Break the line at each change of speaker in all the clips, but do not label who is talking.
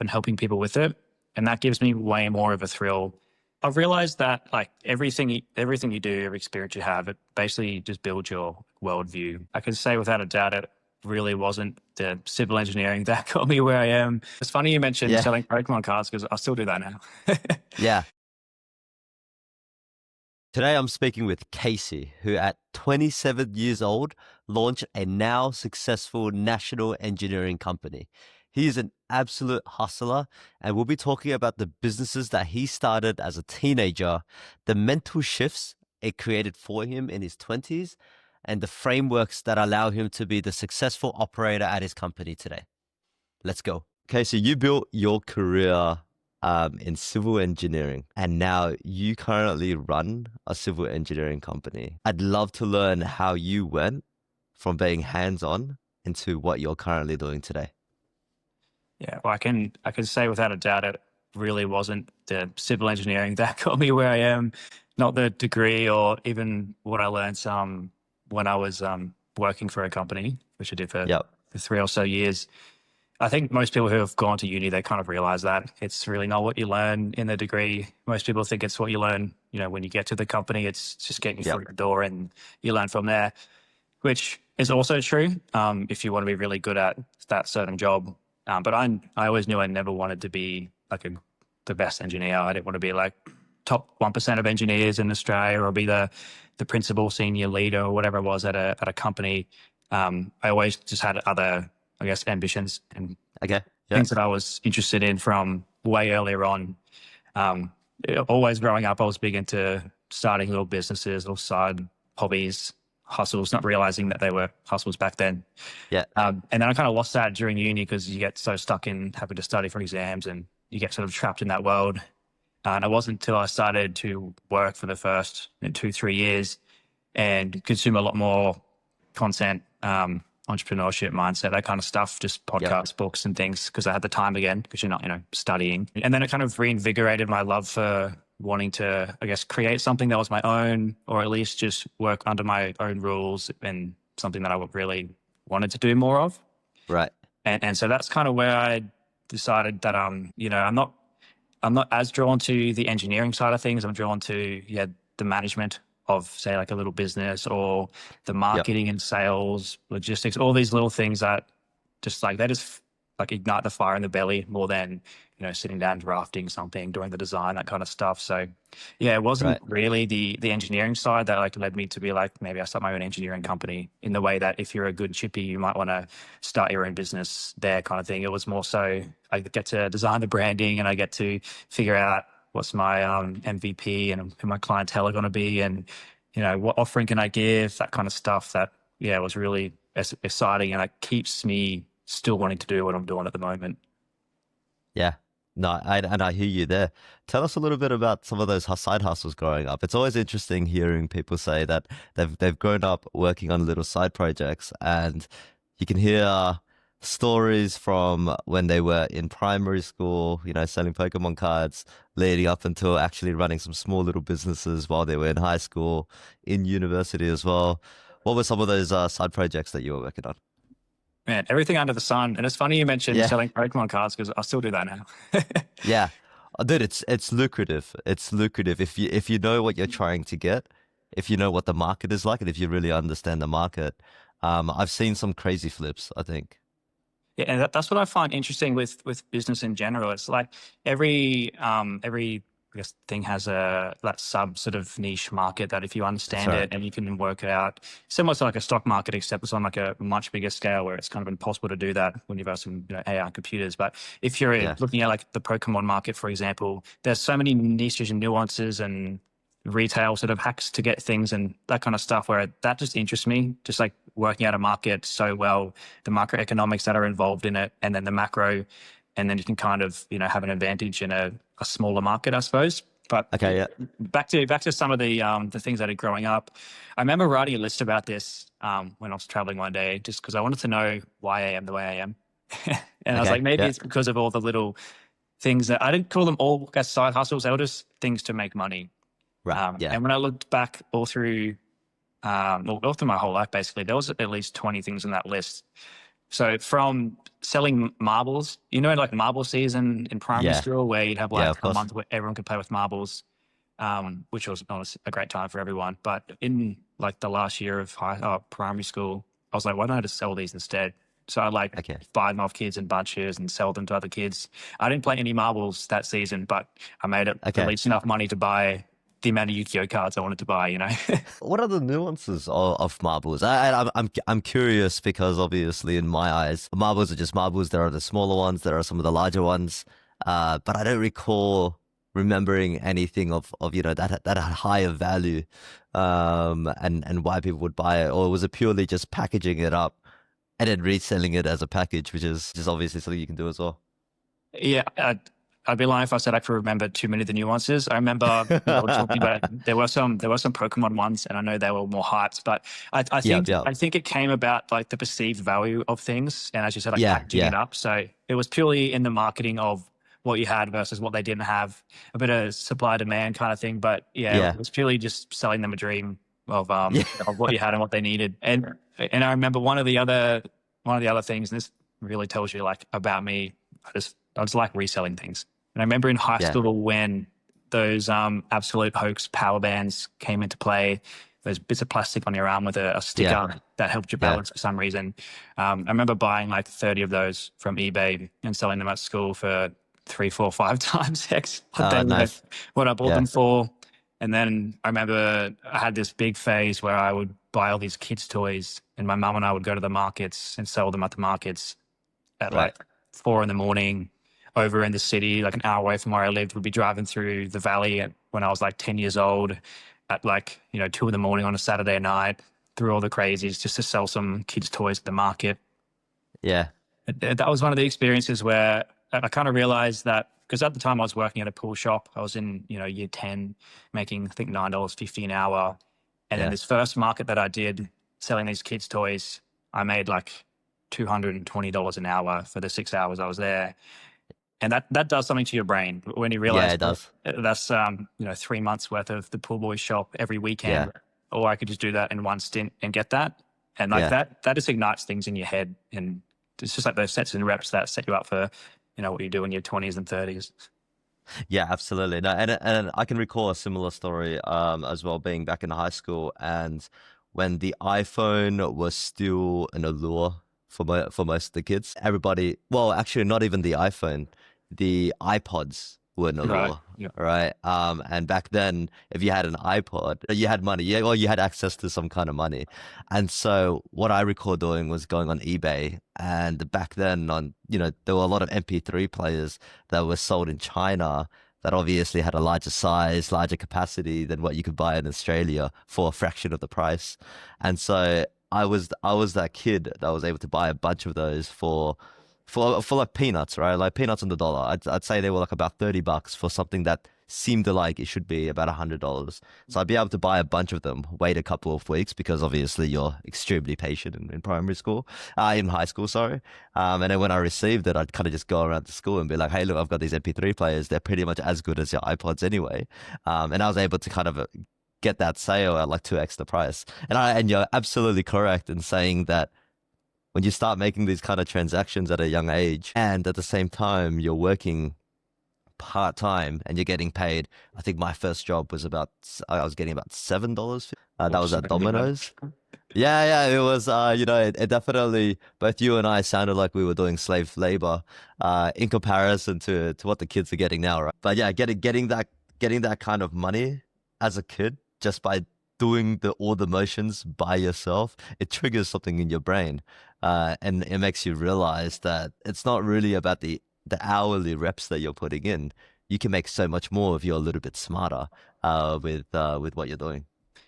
and helping people with it. And that gives me way more of a thrill. I've realized that like everything you do, every experience you have, it basically just builds your worldview. I can say without a doubt it really wasn't the civil engineering that got me where I am. It's funny you mentioned
Yeah.
selling Pokemon cards because I still do that now.
Yeah. Today I'm speaking with Casey, who at 27 years old launched a now successful national engineering company. He is an absolute hustler, and we'll be talking about the businesses that he started as a teenager, the mental shifts it created for him in his 20s, and the frameworks that allow him to be the successful operator at his company today. Let's go. Casey, you built your career in civil engineering, and now you currently run a civil engineering company. I'd love to learn how you went from being hands-on into what you're currently doing today.
Yeah, well, I can say without a doubt it really wasn't the civil engineering that got me where I am, not the degree or even what I learned when I was working for a company, which I did for
Yep.
3 or so years. I think most people who have gone to uni, they kind of realize that it's really not what you learn in the degree. Most people think it's what you learn, when you get to the company. It's just getting you
Yep.
through the door and you learn from there, which is also true if you want to be really good at that certain job. But I always knew I never wanted to be like the best engineer. I didn't want to be like top 1% of engineers in Australia or be the principal senior leader or whatever it was at a company. I always just had other, I guess, ambitions and
Okay. Yeah.
things that I was interested in from way earlier on. Always growing up, I was big into starting little businesses, little side hobbies, hustles, not realizing that they were hustles back then.
Yeah.
And then I kind of lost that during uni because you get so stuck in having to study for exams and you get sort of trapped in that world. And it wasn't until I started to work for the first 2-3 years and consume a lot more content, entrepreneurship mindset, that kind of stuff, just podcasts, books and things, because I had the time again, because you're not, studying. And then it kind of reinvigorated my love for wanting to, I guess, create something that was my own, or at least just work under my own rules and something that I would really wanted to do more of.
Right.
And so that's kind of where I decided that, I'm not as drawn to the engineering side of things. I'm drawn to, the management of, say, like a little business, or the marketing and sales, logistics, all these little things that just like, they just like ignite the fire in the belly more than, sitting down, drafting something, doing the design, that kind of stuff. So yeah, it wasn't really the engineering side that like led me to be like, maybe I start my own engineering company, in the way that if you're a good chippy, you might want to start your own business there, kind of thing. It was more so I get to design the branding and I get to figure out what's my MVP and who my clientele are going to be, and what offering can I give, that kind of stuff. That was really exciting, and it keeps me still wanting to do what I'm doing at the moment.
Yeah. No, I hear you there. Tell us a little bit about some of those side hustles growing up. It's always interesting hearing people say that they've grown up working on little side projects, and you can hear stories from when they were in primary school, selling Pokemon cards, leading up until actually running some small little businesses while they were in high school, in university as well. What were some of those side projects that you were working on?
Man, everything under the sun. And it's funny you mentioned
Yeah.
selling Pokemon cards, because I still do that now.
Yeah. Dude, it's lucrative. It's lucrative if you know what you're trying to get, if you know what the market is like, and if you really understand the market. I've seen some crazy flips, I think.
Yeah, and that's what I find interesting with business in general. It's like every I guess thing has that sub sort of niche market that if you understand it and you can work it out, similar to like a stock market, except it's on like a much bigger scale where it's kind of impossible to do that when you've got some AI computers. But if you're looking at like the Pokemon market, for example, there's so many niches and nuances and retail sort of hacks to get things and that kind of stuff, where that just interests me, just like working out a market so well, the macroeconomics that are involved in it, and then the macro, and then you can kind of have an advantage in a smaller market, I suppose. But back to some of the things I did growing up. I remember writing a list about this when I was traveling one day, just because I wanted to know why I am the way I am. And I was like, maybe it's because of all the little things that I didn't call them all as side hustles. They were just things to make money.
Right.
And when I looked back all through my whole life, basically, there was at least 20 things on that list So from selling marbles, like marble season in primary
Yeah.
school where you'd have
Yeah,
like
of
a
course.
month where everyone could play with marbles, which was honestly a great time for everyone. But in like the last year of primary school, I was like, why don't I just sell these instead? So I like
Okay.
buy them off kids in bunches and sell them to other kids. I didn't play any marbles that season, but I made it at
Okay.
least enough money to buy the amount of Yu-Gi-Oh cards I wanted to buy,
What are the nuances of marbles? I'm curious because obviously in my eyes, marbles are just marbles. There are the smaller ones, there are some of the larger ones, but I don't recall remembering anything of that higher value, and why people would buy it, or was it purely just packaging it up and then reselling it as a package, which is just obviously something you can do as well.
Yeah, I'd be lying if I said I could remember too many of the nuances. I remember we were talking about there were some Pokemon ones, and I know they were more hyped, but I
Yep,
think
yep.
I think it came about like the perceived value of things, and as you said, like
Yeah,
packaging it
yeah,
up. So it was purely in the marketing of what you had versus what they didn't have, a bit of supply demand kind of thing. But yeah,
yeah,
it was purely just selling them a dream of
yeah,
of what you had and what they needed. And I remember one of the other things, and this really tells you like about me. I just like reselling things. And I remember in high
yeah,
school when those absolute hoax power bands came into play, those bits of plastic on your arm with a
yeah,
sticker that helped you
yeah.
balance for some reason. I remember buying like 30 of those from eBay and selling them at school for 3, 4, 5 times X
Nice.
what I bought
Yeah,
them for. And then I remember I had this big phase where I would buy all these kids' toys, and my mum and I would go to the markets and sell them at the markets at
right.
like 4 in the morning over in the city, like an hour away from where I lived. We'd be driving through the valley when I was like 10 years old at like, 2 in the morning on a Saturday night through all the crazies just to sell some kids' toys at the market.
Yeah,
That was one of the experiences where I kind of realized that because at the time I was working at a pool shop, I was in, year 10, making I think $9.50 an hour. And then
yeah,
this first market that I did selling these kids' toys, I made like $220 an hour for the 6 hours I was there. And that does something to your brain when you
yeah.
realize
It does.
that's 3 months worth of the pool boy shop every
Yeah,
weekend, or I could just do that in one stint and get that. And like
yeah.
that just ignites things in your head, and it's just like those sets and reps that set you up for what you do in your 20s and 30s.
Yeah, absolutely. No, and I can recall a similar story as well, being back in high school and when the iPhone was still an allure for most of the kids. Everybody, well, actually not even the iPhone, the iPods were an
Right.
allure.
Yeah.
Right. And back then, if you had an iPod, you had money. Yeah, well, you had access to some kind of money. And so what I recall doing was going on eBay. And back then there were a lot of MP3 players that were sold in China that obviously had a larger size, larger capacity than what you could buy in Australia for a fraction of the price. And so I was that kid that was able to buy a bunch of those for like peanuts, right? Like peanuts on the dollar. I'd say they were like about $30 for something that seemed like it should be about $100. So I'd be able to buy a bunch of them, wait a couple of weeks because obviously you're extremely patient in primary school, in high school, sorry. And then when I received it, I'd kind of just go around to school and be like, hey, look, I've got these MP3 players. They're pretty much as good as your iPods anyway. And I was able to kind of get that sale at like 2x the price. And you're absolutely correct in saying that when you start making these kind of transactions at a young age and at the same time you're working part time and you're getting paid. I think my first job was I was getting about $7. That was at Domino's. Yeah, yeah, it was. It definitely, both you and I sounded like we were doing slave labor, in comparison to what the kids are getting now, right? But yeah, getting that kind of money as a kid just by doing all the motions by yourself, it triggers something in your brain, and it makes you realize that it's not really about the hourly reps that you're putting in. You can make so much more if you're a little bit smarter, with what you're doing.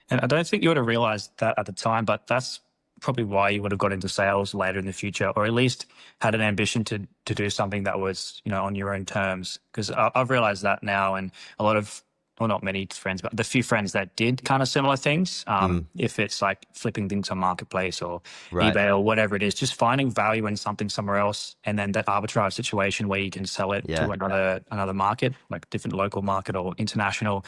And I don't think you would have realized that at the time, but that's probably why you would have got into sales later in the future, or at least had an ambition to do something that was, on your own terms. Because I've realized that now, and a lot of, well, not many friends, but the few friends that did kind of similar things,
Mm,
if it's like flipping things on Marketplace or
right.
eBay or whatever it is, just finding value in something somewhere else, and then that arbitrage situation where you can sell it to
Yeah.
another market, like different local market or international.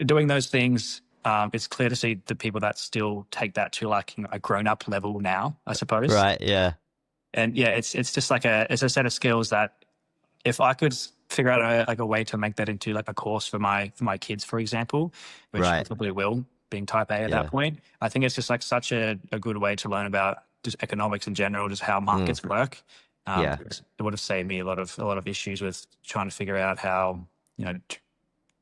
Doing those things, it's clear to see the people that still take that to like a grown up level now, I suppose.
Right. Yeah.
And yeah, it's just like it's a set of skills that if I could figure out a way to make that into like a course for my kids, for example, which I
Right.
probably will, being type A at that
Yeah.
point, I think it's just like such a good way to learn about just economics in general, just how
Mm.
markets work.
Yeah.
It would have saved me a lot of issues with trying to figure out how,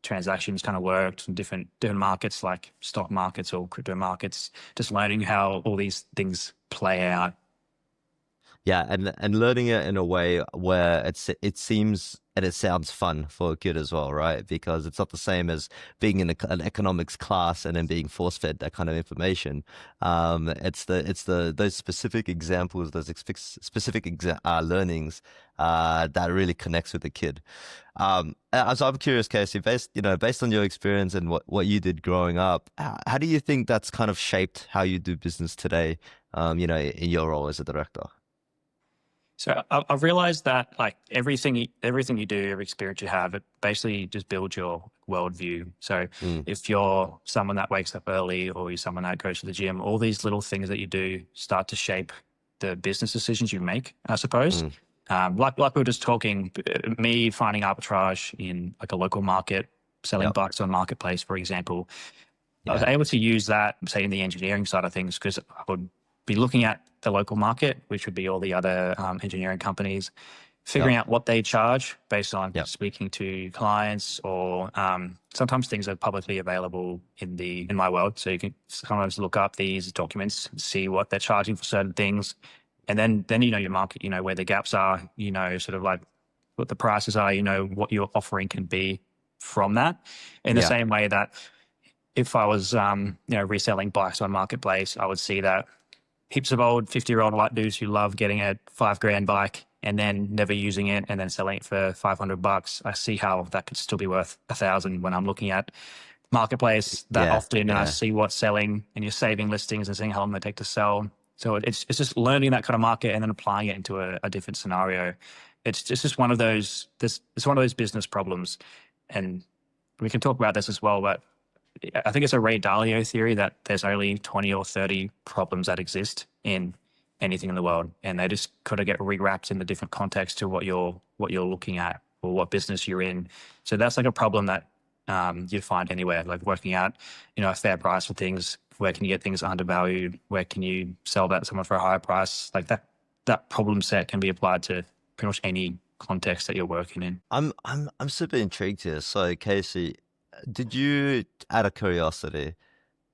transactions kind of worked in different markets like stock markets or crypto markets, just learning how all these things play out.
Yeah, and learning it in a way where it seems and it sounds fun for a kid as well, right? Because it's not the same as being in an economics class and then being force fed that kind of information. It's the those specific examples, those specific learnings that really connects with the kid. So I'm curious, Casey, based on your experience and what you did growing up, how do you think that's kind of shaped how you do business today? In your role as a director.
So I've realized that like everything you do, every experience you have, it basically just builds your worldview. So
Mm,
if you're someone that wakes up early or you're someone that goes to the gym, all these little things that you do start to shape the business decisions you make, I suppose.
mm,
Like we were just talking, me finding arbitrage in like a local market, selling
yep.
bikes on marketplace, for example, I was
Yeah.
able to use that, say, in the engineering side of things, because I would be looking at the local market, which would be all the other engineering companies,
Yep.
figuring out what they charge based on
Yep.
speaking to clients, or sometimes things are publicly available in my world. So you can sometimes look up these documents, see what they're charging for certain things, and then you know your market, you know where the gaps are, you know sort of like what the prices are, you know what your offering can be from that. In the
Yeah.
same way that if I was, reselling bikes on marketplace, I would see that heaps of old 50-year-old white dudes who love getting a $5,000 bike and then never using it and then selling it for $500. I see how that could still be worth 1,000 when I'm looking at marketplace that
Yeah.
often, and I
Yeah.
see what's selling, and you're saving listings and seeing how long they take to sell. So it's just learning that kind of market and then applying it into a different scenario. It's just one of those. It's one of those business problems, and we can talk about this as well. But I think it's a Ray Dalio theory that there's only 20 or 30 problems that exist in anything in the world, and they just kind of get rewrapped in the different context to what you're looking at or what business you're in. So that's like a problem that you'd find anywhere, like working out, a fair price for things. Where can you get things undervalued? Where can you sell that to someone for a higher price? Like that problem set can be applied to pretty much any context that you're working in.
I'm super intrigued here. So, Casey, did you, out of curiosity,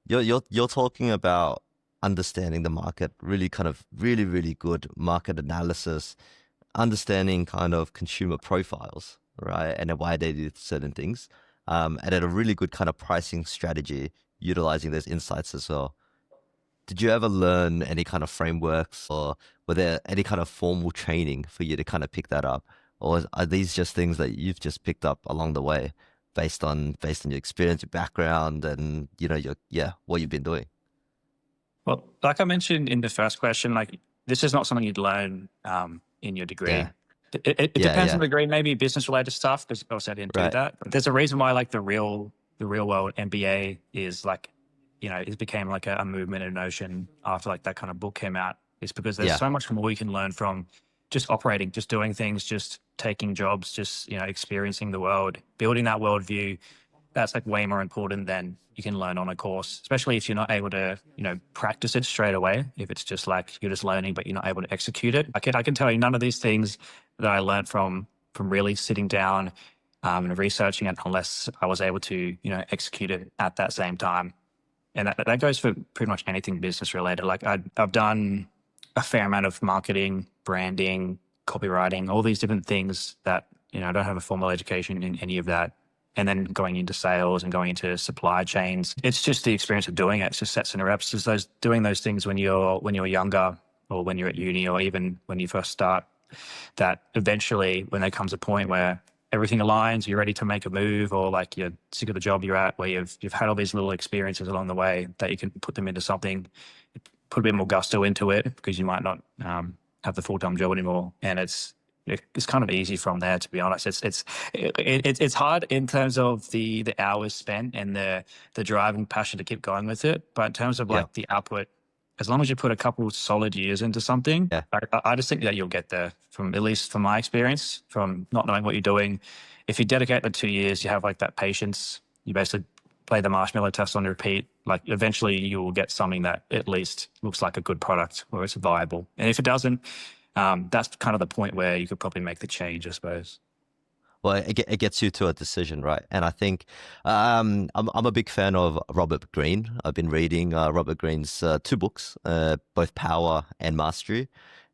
you're talking about understanding the market, really kind of really good market analysis, understanding kind of consumer profiles, right, and then why they do certain things, and then a really good kind of pricing strategy, utilizing those insights as well. Did you ever learn any kind of frameworks, or were there any kind of formal training for you to kind of pick that up? Or are these just things that you've just picked up along the way based on your experience, your background, and what you've been doing?
Well, like I mentioned in the first question, like this is not something you'd learn in your degree.
Yeah.
It
Yeah,
depends on
yeah.
the degree, maybe business related stuff, because obviously I didn't do
Right.
that. But there's a reason why like the real world MBA is like, it became like a movement in notion after like that kind of book came out. It's because there's
Yeah.
so much more you can learn from just operating, just doing things, just taking jobs, just experiencing the world, building that worldview. That's like way more important than you can learn on a course, especially if you're not able to, practice it straight away. If it's just like you're just learning, but you're not able to execute it. I can tell you none of these things that I learned from really sitting down and researching it unless I was able to, execute it at that same time. And that goes for pretty much anything business related. Like I've done a fair amount of marketing, branding, copywriting, all these different things that, I don't have a formal education in any of that. And then going into sales and going into supply chains, it's just the experience of doing it. It's just sets and reps. It's doing those things when you're younger, or when you're at uni, or even when you first start, that eventually when there comes a point where everything aligns, you're ready to make a move, or like you're sick of the job you're at, where you've had all these little experiences along the way, that you can put them into something, put a bit more gusto into it, because you might not have the full-time job anymore. And it's kind of easy from there, to be honest. It's hard in terms of the hours spent and the drive and passion to keep going with it, but in terms of
Yeah.
like the output, as long as you put a couple solid years into something,
Yeah.
I just think that you'll get there. From at least from my experience, from not knowing what you're doing, if you dedicate the 2 years, you have like that patience. You basically play the marshmallow test on repeat. Like eventually, you will get something that at least looks like a good product or it's viable. And if it doesn't, that's kind of the point where you could probably make the change, I suppose.
Well, it gets you to a decision, right? And I think I'm a big fan of Robert Greene. I've been reading Robert Greene's two books, both Power and Mastery,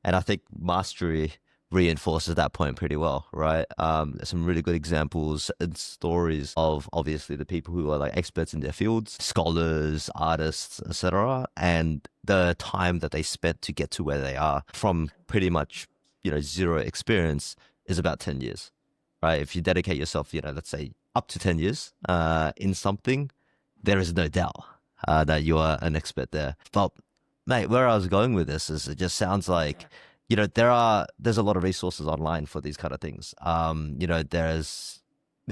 and I think Mastery reinforces that point pretty well, right? There's some really good examples and stories of obviously the people who are like experts in their fields, scholars, artists, etc., and the time that they spent to get to where they are from pretty much zero experience is about 10 years. Right? If you dedicate yourself, let's say up to 10 years in something, there is no doubt that you are an expert there. But mate, where I was going with this is it just sounds like, there's a lot of resources online for these kind of things.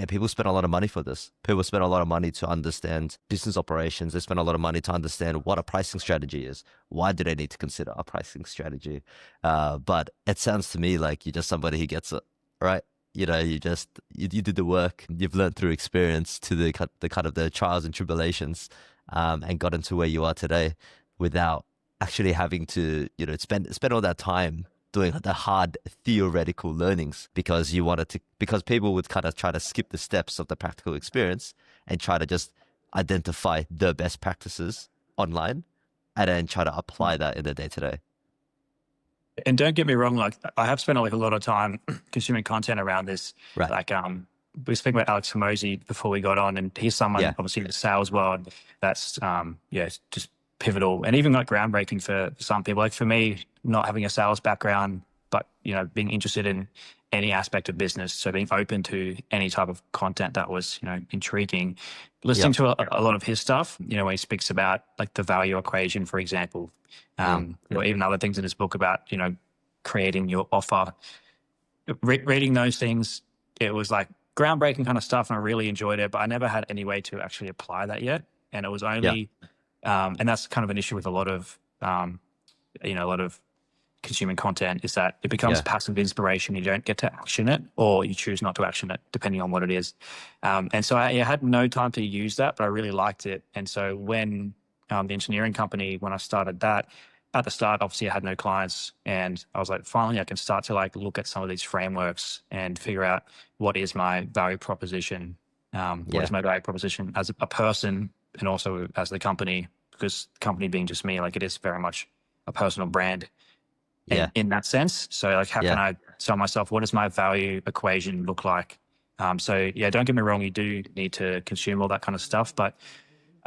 People spend a lot of money for this. People spend a lot of money to understand business operations. They spend a lot of money to understand what a pricing strategy is. Why do they need to consider a pricing strategy? But it sounds to me like you're just somebody who gets it, right? You did the work, you've learned through experience to the kind of the trials and tribulations, and got into where you are today without actually having to, spend all that time doing the hard theoretical learnings because because people would kind of try to skip the steps of the practical experience and try to just identify the best practices online and then try to apply that in the day to day.
And don't get me wrong, like I have spent like a lot of time consuming content around this.
Right.
Like we were speaking about Alex Hormozy before we got on, and he's someone obviously in the sales world that's it's just pivotal and even like groundbreaking for some people. Like for me, not having a sales background, but being interested in any aspect of business, so being open to any type of content that was intriguing. Listening to a lot of his stuff, when he speaks about like the value equation, for example, even other things in his book about creating your offer. Reading those things, it was like groundbreaking kind of stuff, and I really enjoyed it. But I never had any way to actually apply that yet, and it was only, and that's kind of an issue with a lot of, a lot of consuming content is that it becomes passive inspiration. You don't get to action it, or you choose not to action it, depending on what it is. And so I had no time to use that, but I really liked it. And so when the engineering company, when I started that, at the start, obviously I had no clients, and I was like, finally, I can start to like look at some of these frameworks and figure out what is my value proposition. What is my value proposition as a person and also as the company, because the company being just me, like it is very much a personal brand. In that sense. So like, how can I tell myself, what does my value equation look like? So don't get me wrong, you do need to consume all that kind of stuff, but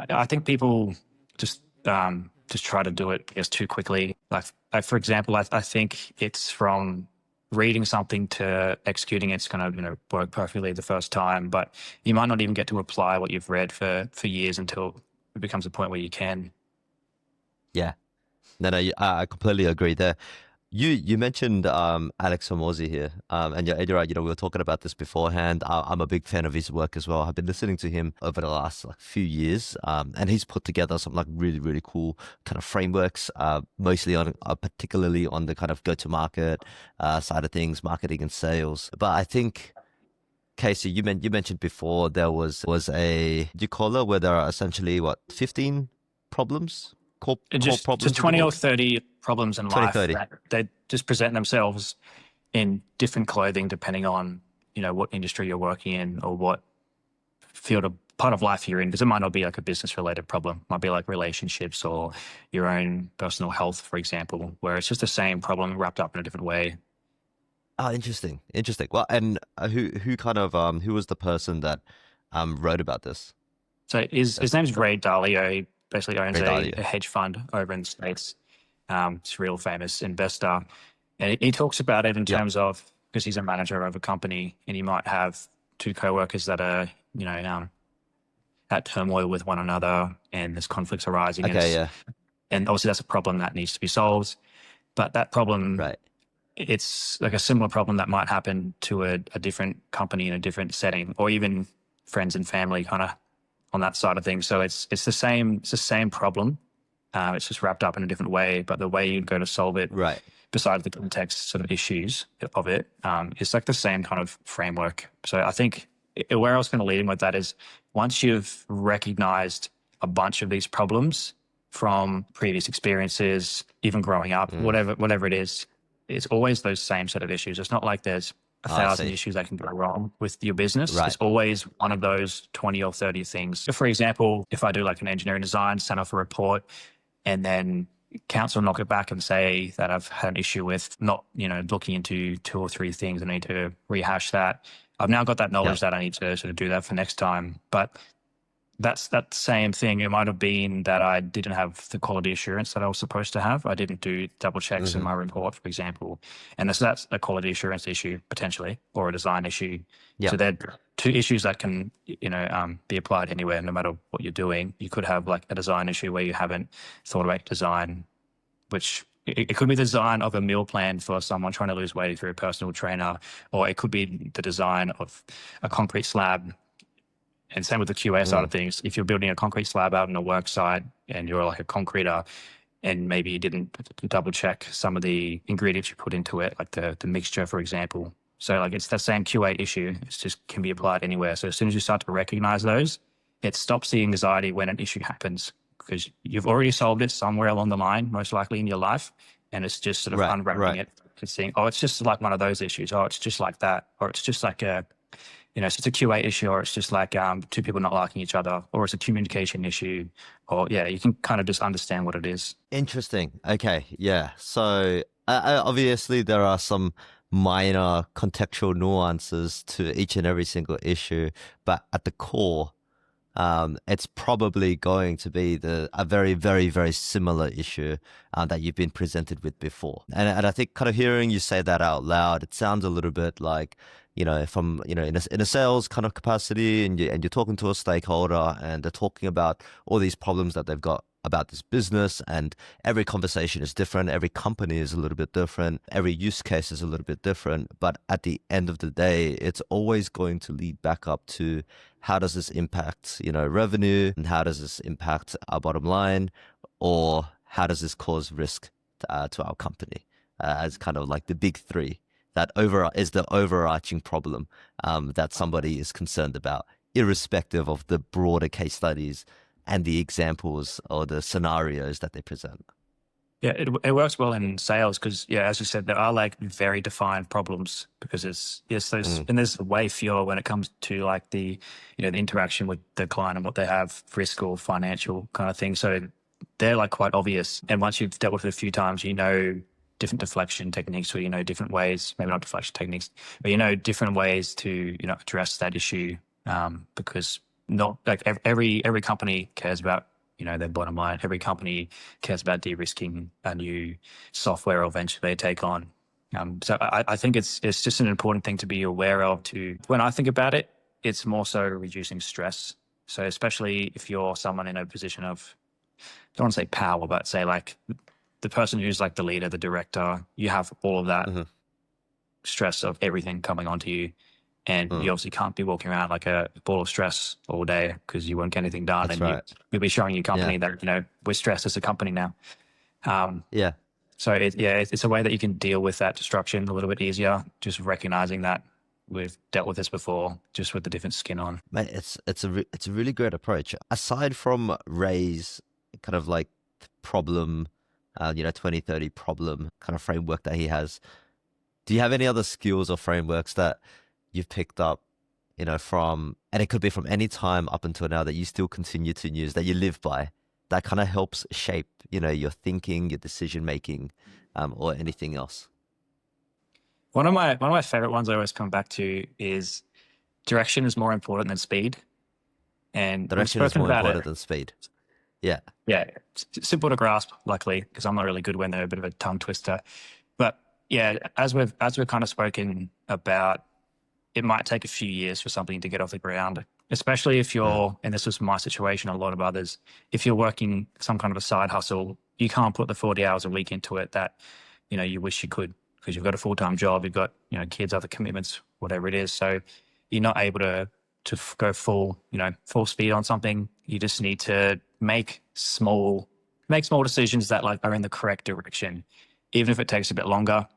I think people just try to do it just too quickly. Like for example, I think it's from reading something to executing it's going to work perfectly the first time, but you might not even get to apply what you've read for years until it becomes a point where you can.
Yeah. No, I completely agree there. You mentioned Alex Hormozy here, and you're right. We were talking about this beforehand. I'm a big fan of his work as well. I've been listening to him over the last few years, and he's put together some like really really cool kind of frameworks, mostly on particularly on the kind of go-to-market side of things, marketing and sales. But I think, Casey, you mentioned before there was a, do you call it, where there are essentially 15 problems? Core
just 20 or 30 problems in life that they just present themselves in different clothing depending on what industry you're working in or what field of part of life you're in, because it might not be like a business related problem. It might be like relationships or your own personal health, for example, where it's just the same problem wrapped up in a different way.
Oh, interesting. Well, and who was the person that wrote about this?
So his name's Ray Dalio. He basically owns a hedge fund over in the States. He's a real famous investor. And he talks about it in terms of, because he's a manager of a company and he might have two coworkers that are, at turmoil with one another and there's conflicts arising. And obviously that's a problem that needs to be solved. But that problem, it's like a similar problem that might happen to a different company in a different setting, or even friends and family kind of on that side of things. So it's the same problem, It's just wrapped up in a different way, but the way you'd go to solve it,
Right.
besides the context sort of issues of it, it's like the same kind of framework. So I think where I was kind of leading with that is once you've recognized a bunch of these problems from previous experiences, even growing up, whatever it is, it's always those same set of issues. It's not like there's a thousand issues that can go wrong with your business.
Right.
It's always one of those 20 or 30 things. So for example, if I do like an engineering design, send off a report, and then council knock it back and say that I've had an issue with not, looking into 2 or 3 things. I need to rehash that. I've now got that knowledge that I need to sort of do that for next time. But that's that same thing. It might have been that I didn't have the quality assurance that I was supposed to have. I didn't do double checks in my report, for example. And that's a quality assurance issue potentially, or a design issue.
Yep.
So they're 2 issues that can, be applied anywhere, no matter what you're doing. You could have like a design issue where you haven't thought about design, which it could be the design of a meal plan for someone trying to lose weight through a personal trainer, or it could be the design of a concrete slab. And same with the QA side of things. If you're building a concrete slab out on a work site and you're like a concreter, and maybe you didn't double check some of the ingredients you put into it, like the mixture, for example. So like it's the same QA issue. It's just can be applied anywhere. So as soon as you start to recognize those, it stops the anxiety when an issue happens, because you've already solved it somewhere along the line, most likely in your life. And it's just sort of unwrapping it and seeing, oh, it's just like one of those issues. Oh, it's just like that. Or it's just like it's just a QA issue, or it's just like 2 people not liking each other, or it's a communication issue, or you can kind of just understand what it is.
Interesting. Okay. Yeah. So obviously there are some minor contextual nuances to each and every single issue, but at the core, it's probably going to be a very, very, very similar issue that you've been presented with before. And I think kind of hearing you say that out loud, it sounds a little bit like, from, in a sales kind of capacity, and you're talking to a stakeholder and they're talking about all these problems that they've got about this business, and every conversation is different. Every company is a little bit different. Every use case is a little bit different. But at the end of the day, it's always going to lead back up to how does this impact, revenue, and how does this impact our bottom line, or how does this cause risk to our company, as kind of like the big 3. That is the overarching problem that somebody is concerned about, irrespective of the broader case studies and the examples or the scenarios that they present.
Yeah, it works well in sales because, as you said, there are like very defined problems, because it's those, and there's way fewer when it comes to like the, the interaction with the client and what they have, risk or financial kind of thing. So they're like quite obvious. And once you've dealt with it a few times, different deflection techniques, or, different ways, maybe not deflection techniques, but, different ways to, address that issue. Because not like every company cares about, their bottom line. Every company cares about de-risking a new software or venture they take on. So I think it's just an important thing to be aware of too. When I think about it, it's more so reducing stress. So especially if you're someone in a position of, I don't want to say power, but say like the person who's like the leader, the director, you have all of that stress of everything coming onto you. And you obviously can't be walking around like a ball of stress all day, because you won't get anything done.
That's
and
right.
you'll be showing your company that, we're stressed as a company now. So it's a way that you can deal with that disruption a little bit easier, just recognizing that we've dealt with this before, just with the different skin on.
Mate, it's a really great approach. Aside from Ray's kind of like problem, 2030 problem kind of framework that he has, do you have any other skills or frameworks that you've picked up, from, and it could be from any time up until now, that you still continue to use, that you live by, that kind of helps shape, your thinking, your decision making, or anything else?
One of my favorite ones I always come back to is direction is more important than speed. And
direction is more important than speed. Yeah.
Yeah. It's simple to grasp, luckily, because I'm not really good when they're a bit of a tongue twister. But as we've kind of spoken about, it might take a few years for something to get off the ground, especially if you're, and this was my situation, a lot of others, if you're working some kind of a side hustle, you can't put the 40 hours a week into it that, you wish you could, because you've got a full-time job, you've got, kids, other commitments, whatever it is. So you're not able to go full speed on something. You just need to make small make small decisions that like are in the correct direction, even if it takes a bit longer.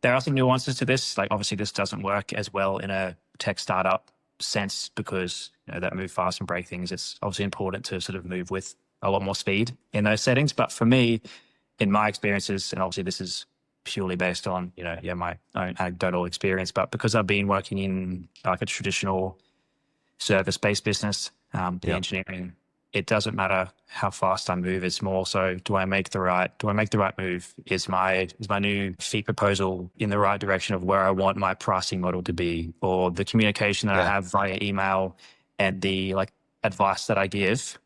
There are some nuances to this. Like obviously this doesn't work as well in a tech startup sense because that move fast and break things. It's obviously important to sort of move with a lot more speed in those settings. But for me, in my experiences, and obviously this is purely based on, my own anecdotal experience, but because I've been working in like a traditional service-based business, the engineering, it doesn't matter how fast I move. It's more so, do I make the right move? Is my new fee proposal in the right direction of where I want my pricing model to be, or the communication that I have via email and the like advice that I give,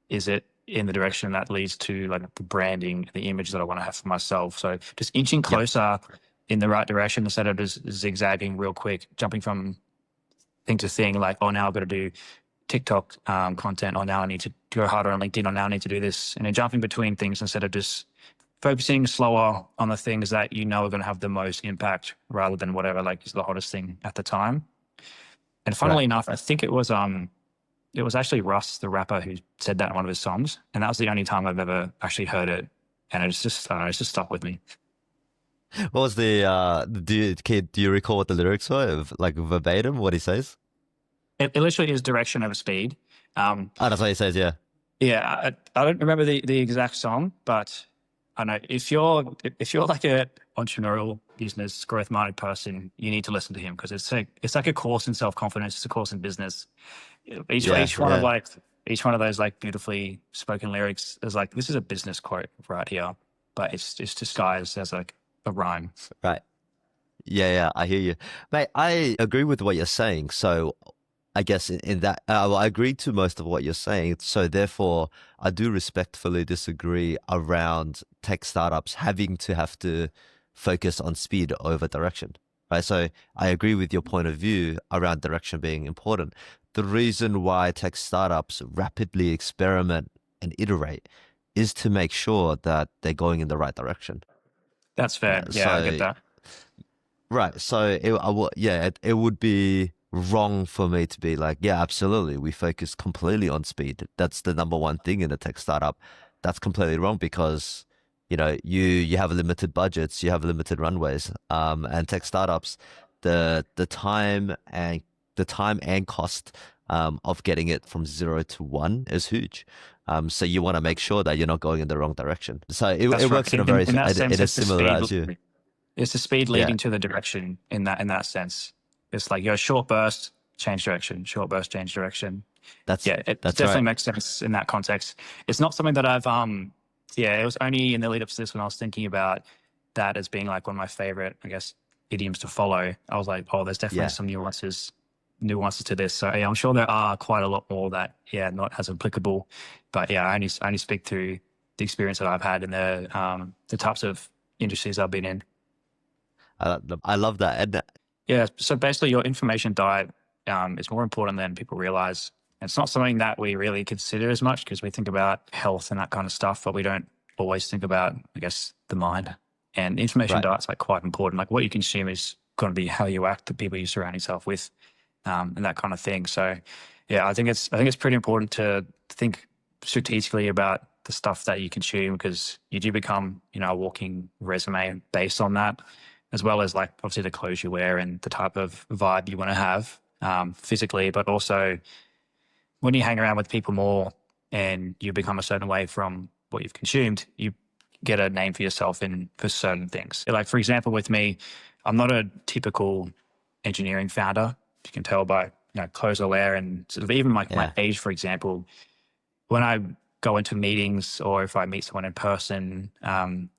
is it in the direction that leads to like the branding, the image that I want to have for myself? So just inching closer in the right direction instead of just zigzagging real quick, jumping from thing to thing, like, oh, now I've got to do TikTok content, or now I need to go harder on LinkedIn, or now I need to do this, and then jumping between things instead of just focusing slower on the things that are going to have the most impact rather than whatever like is the hottest thing at the time. And funnily enough, I think it was actually Russ, the rapper, who said that in one of his songs, and that was the only time I've ever actually heard it, and it's just stuck with me.
What was the do you recall what the lyrics were, like verbatim what he says?
It literally is direction over speed.
That's what he says.
Yeah, I don't remember the exact song, but I know if you're like a entrepreneurial business growth minded person, you need to listen to him because it's like a course in self-confidence. It's a course in business. Each one of those like beautifully spoken lyrics is like, this is a business quote right here, but it's disguised as like a rhyme.
Right. Yeah, I hear you, mate. I agree with what you're saying. So I guess in that, I agree to most of what you're saying. So therefore, I do respectfully disagree around tech startups having to focus on speed over direction, right? So I agree with your point of view around direction being important. The reason why tech startups rapidly experiment and iterate is to make sure that they're going in the right direction.
That's fair. Yeah, I get that.
Right. So it would be wrong for me to be like, yeah, absolutely, we focus completely on speed. That's the number one thing in a tech startup. That's completely wrong because you have limited budgets, you have limited runways, and tech startups, the time and cost of getting it from 0 to 1 is huge. So you want to make sure that you're not going in the wrong direction. So it works in a similar as you.
It's the speed leading to the direction in that sense. It's like your short burst, change direction, short burst, change direction. It definitely makes sense in that context. It's not something that I've, it was only in the lead up to this when I was thinking about that as being like one of my favorite, I guess, idioms to follow. I was like, oh, there's definitely some nuances to this. So yeah, I'm sure there are quite a lot more that, not as applicable. But yeah, I only speak through the experience that I've had in the types of industries I've been in.
I love that. And
yeah, so basically your information diet is more important than people realize. It's not something that we really consider as much because we think about health and that kind of stuff, but we don't always think about, I guess, the mind. And information diet's like quite important. Like what you consume is going to be how you act, the people you surround yourself with, and that kind of thing. So yeah, I think it's pretty important to think strategically about the stuff that you consume because you do become, a walking resume based on that, as well as like obviously the clothes you wear and the type of vibe you want to have physically, but also when you hang around with people more and you become a certain way from what you've consumed, you get a name for yourself for certain things. Like for example, with me, I'm not a typical engineering founder. You can tell by clothes I wear and sort of even like my age, for example. When I go into meetings or if I meet someone in person,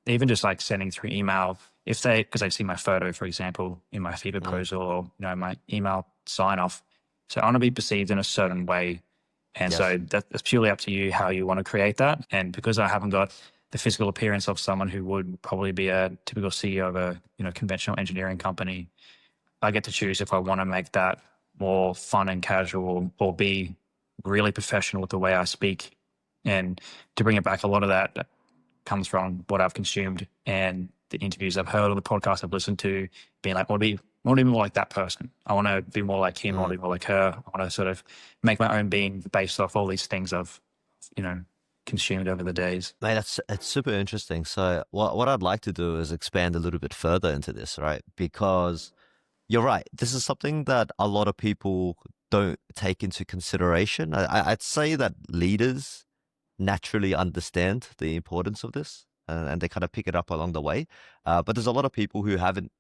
even just like sending through email, because they see my photo, for example, in my fee proposal or my email sign off. So I want to be perceived in a certain way. And so that's purely up to you how you want to create that. And because I haven't got the physical appearance of someone who would probably be a typical CEO of a conventional engineering company, I get to choose if I want to make that more fun and casual or be really professional with the way I speak. And to bring it back, a lot of that comes from what I've consumed and the interviews I've heard or the podcasts I've listened to, being like, I want to be more like that person. I want to be more like him. I want to be more like her. I want to sort of make my own being based off all these things I've, consumed over the days.
Mate, it's super interesting. So what I'd like to do is expand a little bit further into this, right? Because you're right. This is something that a lot of people don't take into consideration. I'd say that leaders naturally understand the importance of this, and they kind of pick it up along the way. But there's a lot of people who haven't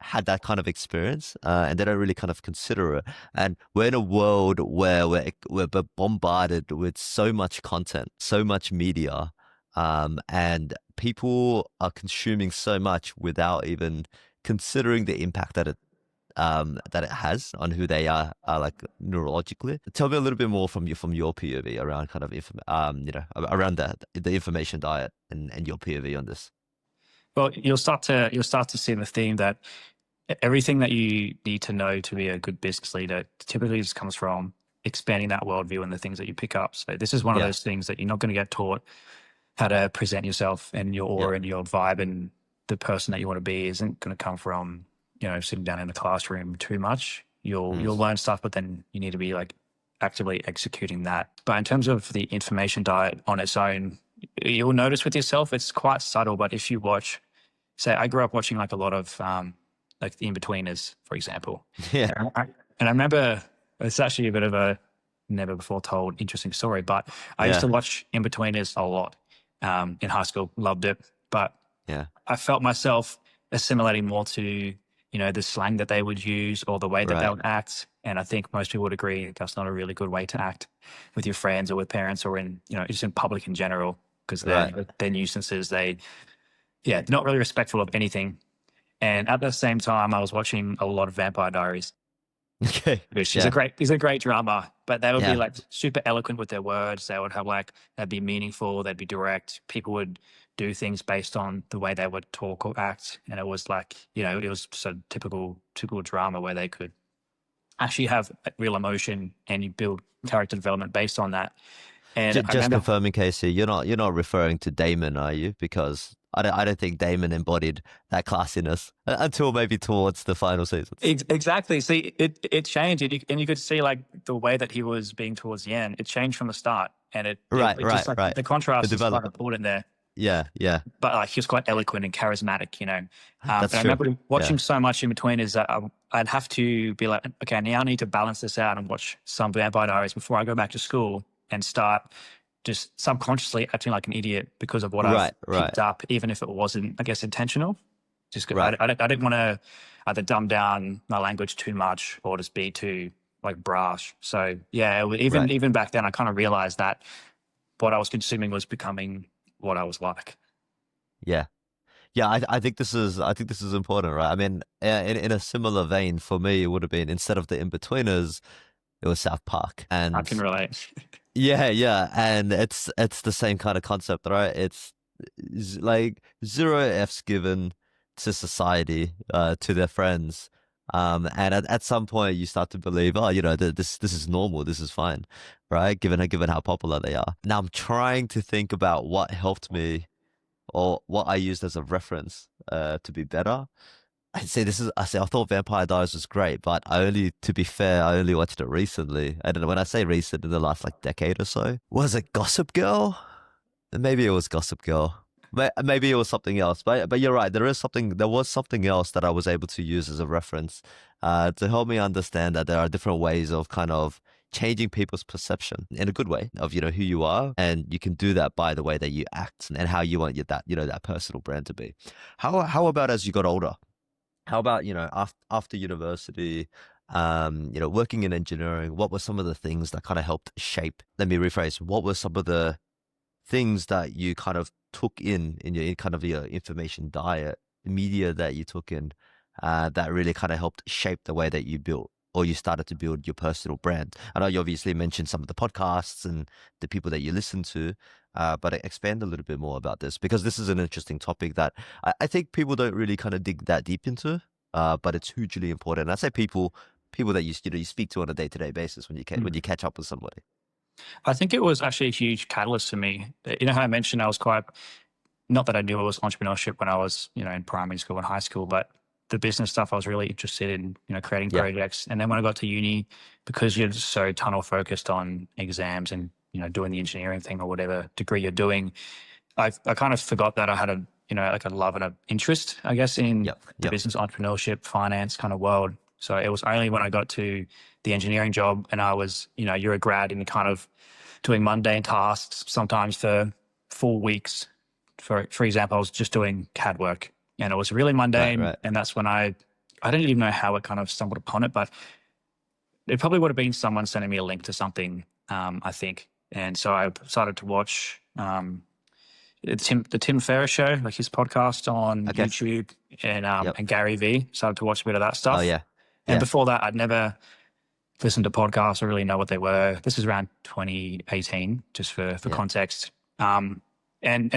had that kind of experience, and they don't really kind of consider it. And we're in a world where we're bombarded with so much content, so much media, and people are consuming so much without even considering the impact that it has on who they are like neurologically. Tell me a little bit more from your POV around kind of around the information diet and your POV on this.
Well, you'll start to see the theme that everything that you need to know to be a good business leader typically just comes from expanding that worldview and the things that you pick up. So this is one of those things that you're not going to get taught. How to present yourself and your aura and your vibe and the person that you want to be isn't going to come from, sitting down in the classroom too much. You'll learn stuff, but then you need to be like actively executing that. But in terms of the information diet on its own, you'll notice with yourself, it's quite subtle. But if you watch, say, I grew up watching like a lot of like the In-Betweeners, for example.
Yeah.
And I remember it's actually a bit of a never before told interesting story, but I used to watch In-Betweeners a lot in high school, loved it. But I felt myself assimilating more to, the slang that they would use or the way that they would act. And I think most people would agree that's not a really good way to act with your friends or with parents or in, just in public in general, because they're nuisances. They're not really respectful of anything. And at the same time, I was watching a lot of Vampire Diaries.
Okay.
Which is a great drama, but they would be like super eloquent with their words. They would have they'd be meaningful. They'd be direct. People would do things based on the way they would talk or act. And it was like, it was sort of typical drama where they could actually have real emotion and you build character development based on that. And
just confirming, Casey, you're not referring to Damon, are you? Because I don't think Damon embodied that classiness until maybe towards the final seasons.
Exactly. See, it changed, and you could see like the way that he was being towards the end. It changed from the start, and the contrast is quite important there.
Yeah.
But like he was quite eloquent and charismatic,
That's
true. I remember watching so much in between is that I'd have to be like, okay, now I need to balance this out and watch some Vampire Diaries before I go back to school and start just subconsciously acting like an idiot because of what I've picked up, even if it wasn't, I guess, intentional. Just I didn't want to either dumb down my language too much or just be too like brash. So even back then, I kind of realized that what I was consuming was becoming what I was like.
Yeah. I think this is important, right? I mean, in a similar vein, for me, it would have been instead of the In-Betweeners, it was South Park, and
I can relate.
Yeah, and it's the same kind of concept, right? It's like zero F's given to society, to their friends, and at some point you start to believe, oh, this is normal, this is fine, right? Given how popular they are. Now I'm trying to think about what helped me, or what I used as a reference, to be better. I thought Vampire Diaries was great, but to be fair, I only watched it recently. I don't know, when I say recent, in the last like decade or so. Was it Gossip Girl? Maybe it was Gossip Girl. Maybe it was something else. But you're right. There was something else that I was able to use as a reference, to help me understand that there are different ways of kind of changing people's perception in a good way of who you are, and you can do that by the way that you act and how you want that personal brand to be. How about as you got older? How about, after university, working in engineering, what were some of the things that kind of helped shape, let me rephrase, what were some of the things that you kind of took in your information diet, media that you took in, that really kind of helped shape the way that you built or you started to build your personal brand? I know you obviously mentioned some of the podcasts and the people that you listen to, but expand a little bit more about this, because this is an interesting topic that I think people don't really kind of dig that deep into, but it's hugely important. And I say people that you speak to on a day-to-day basis when you catch up with somebody.
I think it was actually a huge catalyst for me. How I mentioned I was quite, not that I knew it was entrepreneurship when I was, in primary school and high school, but the business stuff I was really interested in, creating projects. And then when I got to uni, because you're just so tunnel focused on exams and doing the engineering thing or whatever degree you're doing, I kind of forgot that I had like a love and an interest, I guess, in the business entrepreneurship, finance kind of world. So it was only when I got to the engineering job and I was, you're a grad and you're kind of doing mundane tasks, sometimes for 4 weeks. For example, I was just doing CAD work and it was really mundane.
Right.
And that's when I didn't even know how it kind of stumbled upon it, but it probably would have been someone sending me a link to something, I think. And so I started to watch the Tim Ferriss show, like his podcast on YouTube, and Gary Vee. Started to watch a bit of that stuff.
Oh, yeah.
And before that, I'd never listened to podcasts or really know what they were. This is around 2018, just for context. And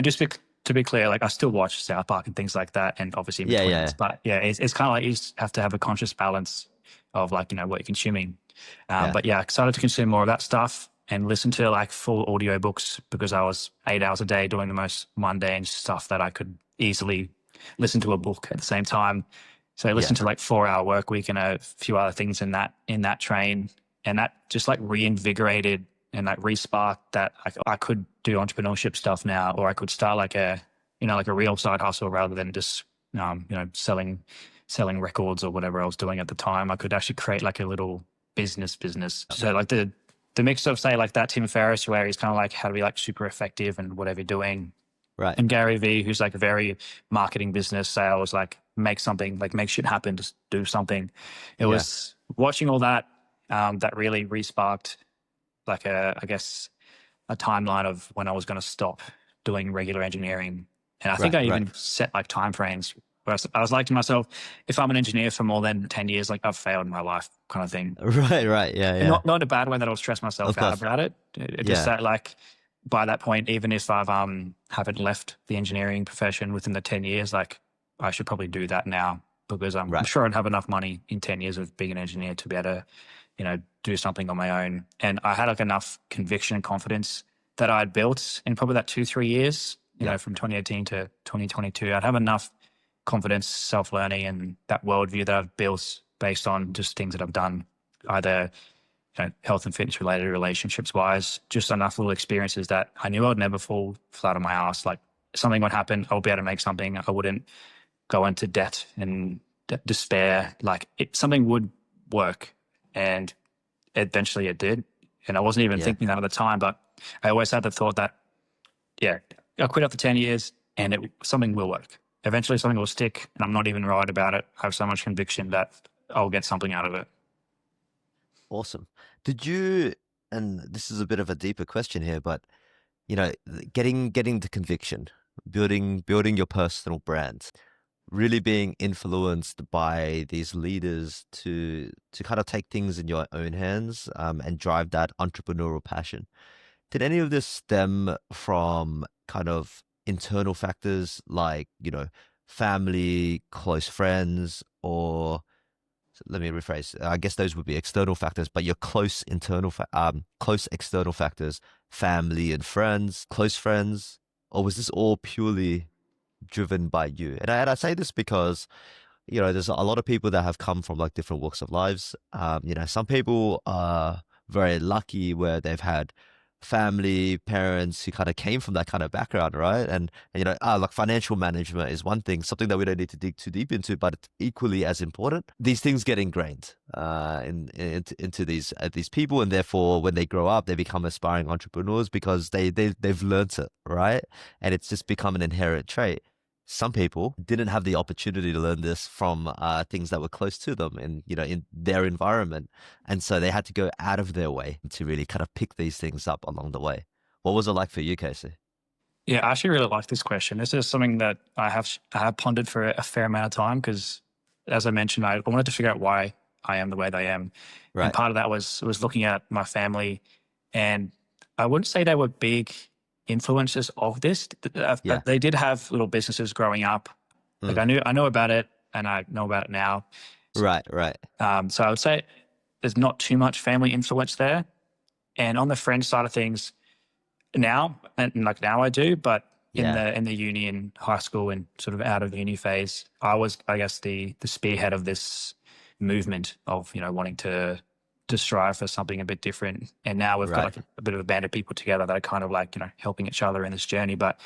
just to be clear, like I still watch South Park and things like that, and obviously in between. But it's kind of like you just have to have a conscious balance of like, what you're consuming. But I started to consume more of that stuff and listen to like full audiobooks because I was 8 hours a day doing the most mundane stuff that I could easily listen to a book at the same time. So I listened to like 4-hour work week and a few other things in that train. And that just like reinvigorated and like re-sparked that I could do entrepreneurship stuff now, or I could start like a real side hustle rather than just, selling records or whatever I was doing at the time. I could actually create like a little business. So like the mix of, say, like that Tim Ferriss, where he's kind of like how to be like super effective and whatever you're doing.
Right.
And Gary Vee, who's like a very marketing, business, sales, like make something, like make shit happen, just do something. It was watching all that that really re-sparked like a timeline of when I was going to stop doing regular engineering. And I think I even set like timeframes where I was like to myself, if I'm an engineer for more than 10 years, like I've failed in my life kind of thing.
Right. Yeah.
And not in a bad way that I'll stress myself out about it. Just that like by that point, even if I've haven't left the engineering profession within the 10 years, like I should probably do that now because I'm sure I'd have enough money in 10 years of being an engineer to be able to, do something on my own. And I had like enough conviction and confidence that I'd built in probably that 2-3 years, from 2018 to 2022. I'd have enough confidence, self-learning, and that worldview that I've built based on just things that I've done, either health and fitness related, relationships wise, just enough little experiences that I knew I'd never fall flat on my ass. Like something would happen, I'll be able to make something. I wouldn't go into debt and despair. Like something would work, and eventually it did. And I wasn't even thinking that at the time, but I always had the thought that, I'll quit after 10 years and something will work. Eventually something will stick, and I'm not even right about it. I have so much conviction that I'll get something out of it.
Awesome. Did you, and this is a bit of a deeper question here, but getting the conviction, building your personal brand, really being influenced by these leaders to kind of take things in your own hands and drive that entrepreneurial passion. Did any of this stem from kind of internal factors like, family, close friends, or let me rephrase. I guess those would be external factors, but your close external factors, family and friends, close friends, or was this all purely driven by you? And I say this because, there's a lot of people that have come from like different walks of lives. Some people are very lucky where they've had family, parents who kind of came from that kind of background, right? And like financial management is one thing, something that we don't need to dig too deep into, but it's equally as important. These things get ingrained into these people, and therefore when they grow up, they become aspiring entrepreneurs because they've learnt it, right? And it's just become an inherent trait. Some people didn't have the opportunity to learn this from things that were close to them in their environment. And so they had to go out of their way to really kind of pick these things up along the way. What was it like for you, Casey?
Yeah, I actually really like this question. This is something that I have pondered for a fair amount of time because, as I mentioned, I wanted to figure out why I am the way that I am. Right. And part of that was looking at my family, and I wouldn't say they were big influences of this. They did have little businesses growing up. Like I know about it, and I know about it now.
Right.
So I would say there's not too much family influence there. And on the friend side of things, now I do, but in the uni and high school and sort of out of uni phase, I was, I guess, the spearhead of this movement of wanting to to strive for something a bit different. And now we've got
Right.
like a bit of a band of people together that are kind of like, helping each other in this journey. But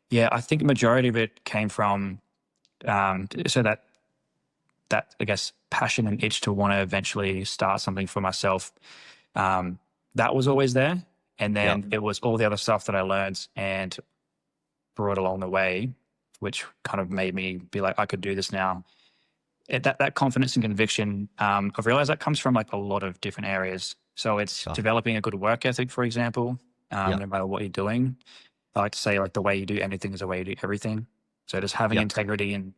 yeah, I think the majority of it came from, so that I guess passion and itch to want to eventually start something for myself. That was always there. And
Yep.
then it was all the other stuff that I learned and brought along the way, which kind of made me be like, I could do this now. That confidence and conviction, I've realized that comes from like a lot of different areas. So it's
Sure.
developing a good work ethic, for example,
Yep.
no matter what you're doing. I like to say like the way you do anything is the way you do everything. So just having
Yep.
integrity in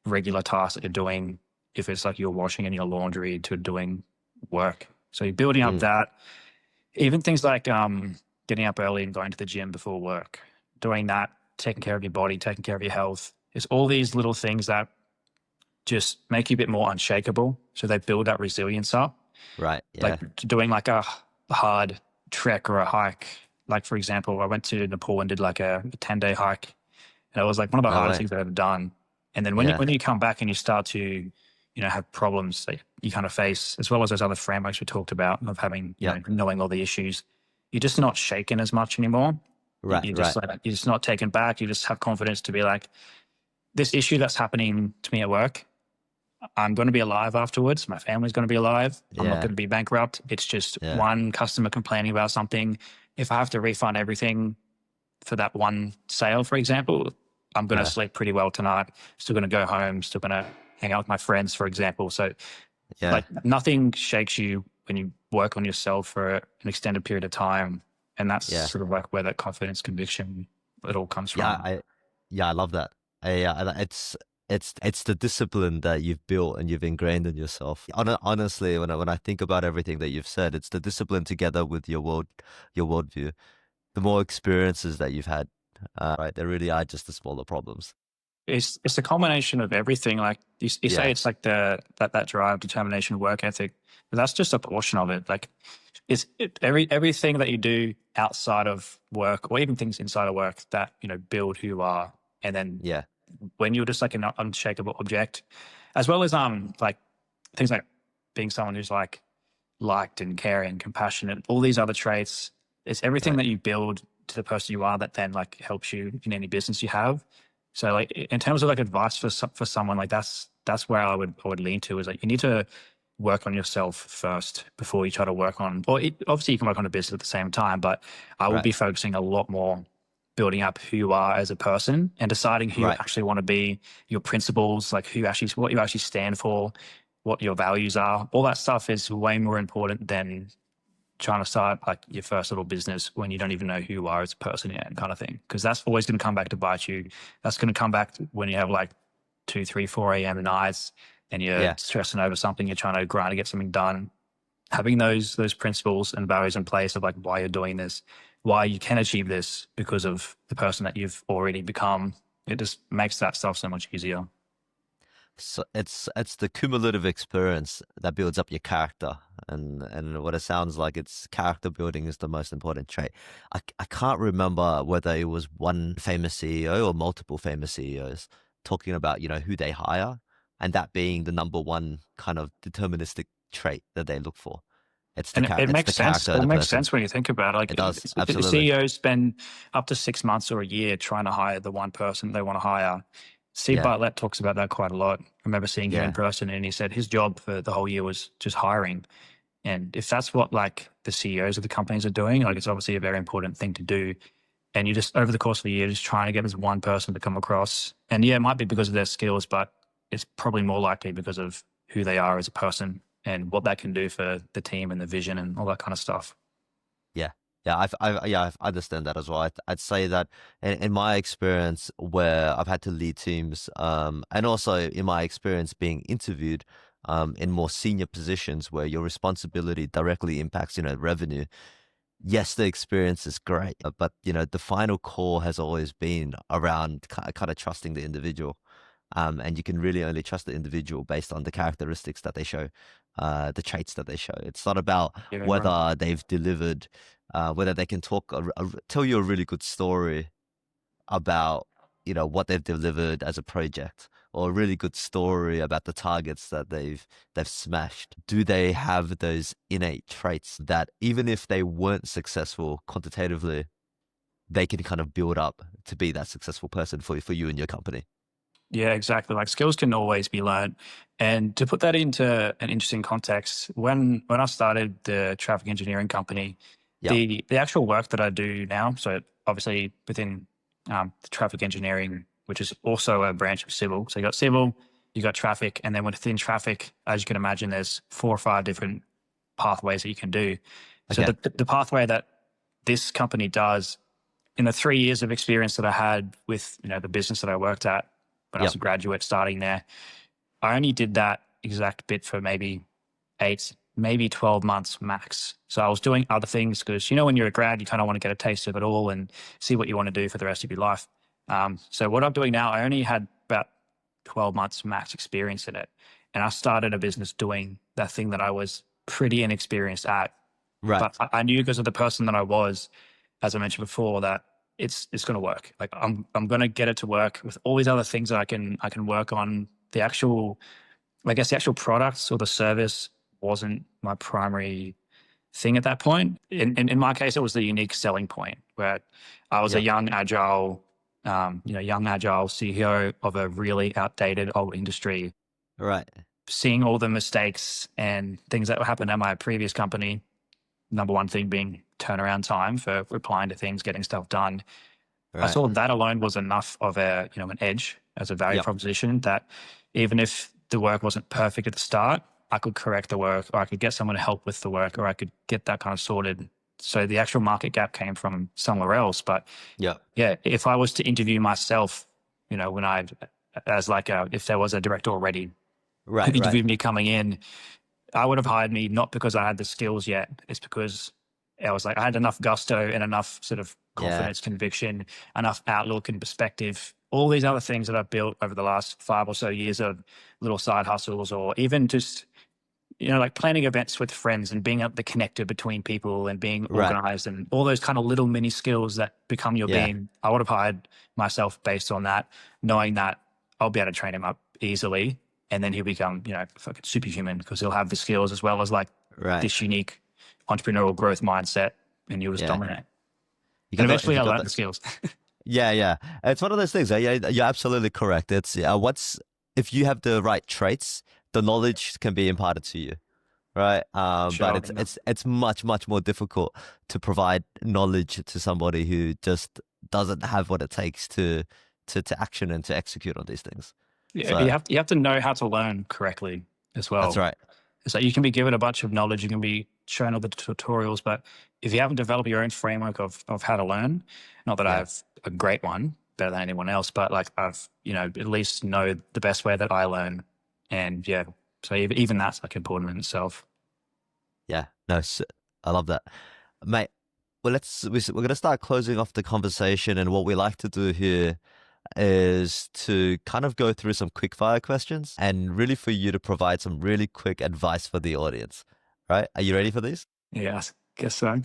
regular tasks that you're doing, if it's like you're washing in your laundry to doing work. So you're building up that, even things like getting up early and going to the gym before work, doing that, taking care of your body, taking care of your health. It's all these little things that just make you a bit more unshakable. So they build that resilience up.
Right. Yeah.
Like doing like a hard trek or a hike. Like for example, I went to Nepal and did like a 10-day hike. And it was like one of the
No
hardest
way.
things I've ever done. And then
Yeah.
when you come back and you start to, have problems that you kind of face, as well as those other frameworks we talked about of having, knowing all the issues, you're just not shaken as much anymore.
Right.
You're just
Right.
like, you're just not taken back. You just have confidence to be like, this issue that's happening to me at work, I'm going to be alive afterwards. My family's going to be alive. I'm not
Yeah.
going to be bankrupt. It's just
Yeah.
one customer complaining about something. If I have to refund everything for that one sale, for example, I'm going to
Yeah.
sleep pretty well tonight. Still going to go home. Still going to hang out with my friends, for example. So
Yeah.
like nothing shakes you when you work on yourself for an extended period of time. And that's
Yeah.
sort of like where that confidence, conviction, it all comes from.
I love that. It's the discipline that you've built and you've ingrained in yourself. Honestly, when I think about everything that you've said, it's the discipline together with your worldview. The more experiences that you've had, right? There really are just the smaller problems.
It's a combination of everything. Like you say,
Yeah.
it's like that drive, determination, work ethic, but that's just a portion of it. Like everything that you do outside of work, or even things inside of work that build who you are, and then
Yeah.
when you're just like an unshakable object, as well as like things like being someone who's like liked and caring, compassionate, all these other traits. It's everything
Right.
that you build to the person you are that then like helps you in any business you have. So like in terms of like advice for someone, like that's where I would lean to, is like you need to work on yourself first before you try to work on, obviously you can work on a business at the same time, but I would
Right.
be focusing a lot more building up who you are as a person and deciding who you
Right.
actually want to be, your principles, like what you actually stand for, what your values are. All that stuff is way more important than trying to start like your first little business when you don't even know who you are as a person yet, kind of thing. Because that's always going to come back to bite you. That's going to come back when you have like 2, 3, 4 a.m. nights and you're
Yeah.
stressing over something, you're trying to grind to get something done. Having those principles and values in place of like why you're doing this, why you can achieve this because of the person that you've already become, it just makes that stuff so much easier.
So it's the cumulative experience that builds up your character, and what it sounds like, it's character building is the most important trait. I can't remember whether it was one famous CEO or multiple famous CEOs talking about who they hire, and that being the number one kind of deterministic trait that they look for. It's
And it
it's the
makes sense.
character of
It
the
makes
person.
sense when you think about it.
It does,
Like
absolutely.
CEOs spend up to 6 months or a year trying to hire the one person they want to hire. Steve
Yeah,
Bartlett talks about that quite a lot. I remember seeing him in
yeah,
person, and he said his job for the whole year was just hiring. And if that's what like the CEOs of the companies are doing, like it's obviously a very important thing to do. And you just over the course of the year, just trying to get this one person to come across. And yeah, it might be because of their skills, but it's probably more likely because of who they are as a person and what that can do for the team and the vision and all that kind of stuff.
yeah, yeah. I understand that as well. I'd say that in my experience, where I've had to lead teams, and also in my experience being interviewed, in more senior positions where your responsibility directly impacts, revenue. Yes, the experience is great, but the final core has always been around kind of trusting the individual. And you can really only trust the individual based on the characteristics that they show, the traits that they show. It's not about
Yeah, right.
whether they've delivered, whether they can tell you a really good story about what they've delivered as a project, or a really good story about the targets that they've smashed, do they have those innate traits that even if they weren't successful quantitatively, they can kind of build up to be that successful person for you and your company?
Yeah, exactly. Like skills can always be learned. And to put that into an interesting context, when I started the traffic engineering company,
Yep.
the actual work that I do now, so obviously within the traffic engineering, which is also a branch of civil. So you got civil, you got traffic, and then within traffic, as you can imagine, there's 4 or 5 different pathways that you can do. So
Okay.
the pathway that this company does, in the 3 years of experience that I had with, the business that I worked at when I was
Yep.
a graduate starting there, I only did that exact bit for maybe 8, maybe 12 months max. So I was doing other things because, when you're a grad, you kind of want to get a taste of it all and see what you want to do for the rest of your life. So what I'm doing now, I only had about 12 months max experience in it. And I started a business doing that thing that I was pretty inexperienced at.
Right.
But I knew because of the person that I was, as I mentioned before, that it's going to work. Like I'm going to get it to work with all these other things that I can work on. The actual, I guess the actual products or the service wasn't my primary thing at that point. In my case, it was the unique selling point where I was a
Yep.
young agile, young agile CEO of a really outdated old industry,
Right.
seeing all the mistakes and things that happened at my previous company. Number one thing being turnaround time for replying to things, getting stuff done. I
Right.
saw that alone was enough of an edge as a value
Yep.
proposition that even if the work wasn't perfect at the start, I could correct the work, or I could get someone to help with the work, or I could get that kind of sorted. So the actual market gap came from somewhere else. But
Yep.
yeah, if I was to interview myself, when if there was a director already who
Right. Right.
interviewed me coming in, I would have hired me not because I had the skills yet. It's because I had enough gusto and enough sort of
Yeah.
confidence, conviction, enough outlook and perspective. All these other things that I've built over the last 5 or so years of little side hustles, or even just, like planning events with friends and being the connector between people and being
Right.
organized and all those kind of little mini skills that become your
Yeah.
being. I would have hired myself based on that, knowing that I'll be able to train him up easily. And then he'll become, fucking superhuman because he'll have the skills as well as
Right.
this unique entrepreneurial growth mindset, and you'll just
Yeah.
dominate.
You
And
got
eventually
you
I
got
learned
that.
the skills.
Yeah, yeah. It's one of those things. Yeah, you're absolutely correct. It's if you have the right traits, the knowledge can be imparted to you, right? But
Sure.
it's much more difficult to provide knowledge to somebody who just doesn't have what it takes to action and to execute on these things.
Yeah,
So
you have to know how to learn correctly as
that's
well.
right.
It's like you can be given a bunch of knowledge, you can be shown all the tutorials, but if you haven't developed your own framework of how to learn, not that I
Yeah,
have a great one better than anyone else, but I've at least know the best way that I learn, and yeah, so even that's important in itself.
yeah. No, I love that, mate. Well, we're gonna start closing off the conversation, and what we like to do here is to kind of go through some quick fire questions and really for you to provide some really quick advice for the audience. Right? Are you ready for these?
Yeah, I guess so.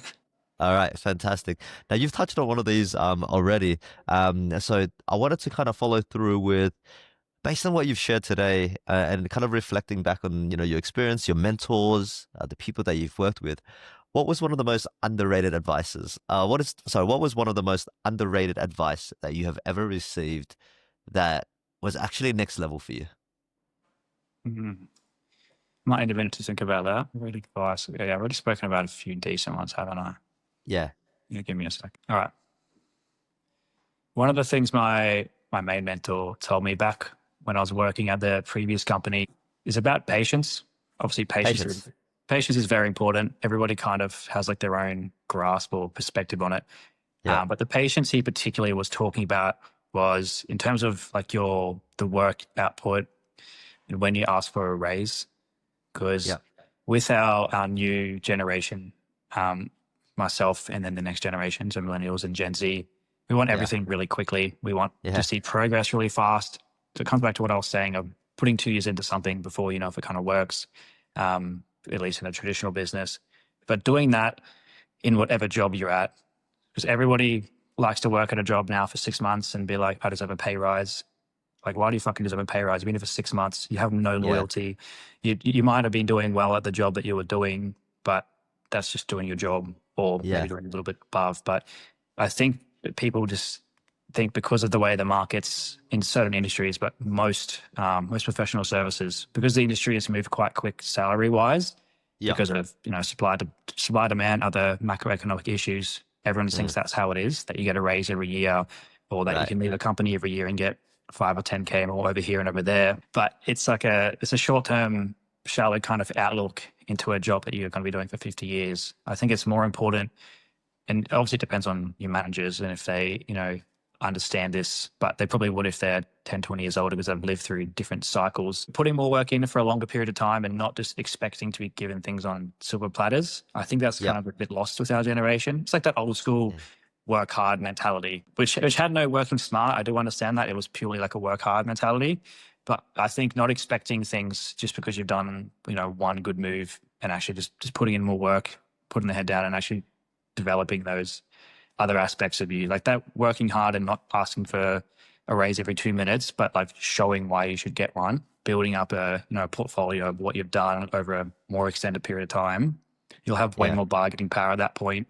All right, fantastic. Now you've touched on one of these already. So I wanted to kind of follow through with based on what you've shared today and kind of reflecting back on your experience, your mentors, the people that you've worked with. What was one of the most underrated advices? What was one of the most underrated advice that you have ever received that was actually next level for you?
Mhm. Might need a minute to think about that. Really advice. Yeah, I've already spoken about a few decent ones, haven't I?
Yeah.
Give me a sec. All right. One of the things my main mentor told me back when I was working at the previous company is about patience. Obviously,
Patience.
patience is very important. Everybody kind of has their own grasp or perspective on it.
Yeah.
But the patience he particularly was talking about was in terms of the work output and when you ask for a raise. Because
Yeah.
with our new generation, myself and then the next generation, so millennials and Gen Z, we want
Yeah.
everything really quickly. We want to
Yeah.
see progress really fast. So it comes back to what I was saying of putting 2 years into something before you know if it kind of works, at least in a traditional business. But doing that in whatever job you're at, because everybody likes to work at a job now for 6 months and be like, I deserve a pay rise. Like, why do you fucking deserve a pay rise? You've been here for 6 months. You have no
Yeah.
loyalty. You might have been doing well at the job that you were doing, but that's just doing your job, or maybe
Yeah.
doing a little bit above. But I think that people just think because of the way the markets in certain industries, but most professional services, because the industry has moved quite quick salary wise,
Yeah.
because of supply demand, other macroeconomic issues. Everyone thinks that's how it is, that you get a raise every year, or that you
Right.
can leave a company every year and get 5 or 10K more over here and over there. But it's like it's a short term, shallow kind of outlook into a job that you're going to be doing for 50 years. I think it's more important, and obviously it depends on your managers and if they, understand this, but they probably would if they're 10, 20 years older, because they've lived through different cycles. Putting more work in for a longer period of time and not just expecting to be given things on silver platters. I think that's
Yeah.
kind of a bit lost with our generation. It's like that old school work hard mentality, which had no working smart. I do understand that. It was purely like a work hard mentality. But I think not expecting things just because you've done, one good move, and actually just putting in more work, putting the head down and actually developing those other aspects of you, like that, working hard and not asking for a raise every 2 minutes, but like showing why you should get one, building up a portfolio of what you've done over a more extended period of time. You'll have way
Yeah.
more bargaining power at that point.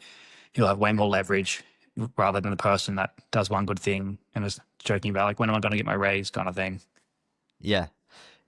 You'll have way more leverage, rather than the person that does one good thing and is joking about like, when am I going to get my raise kind of thing.
Yeah.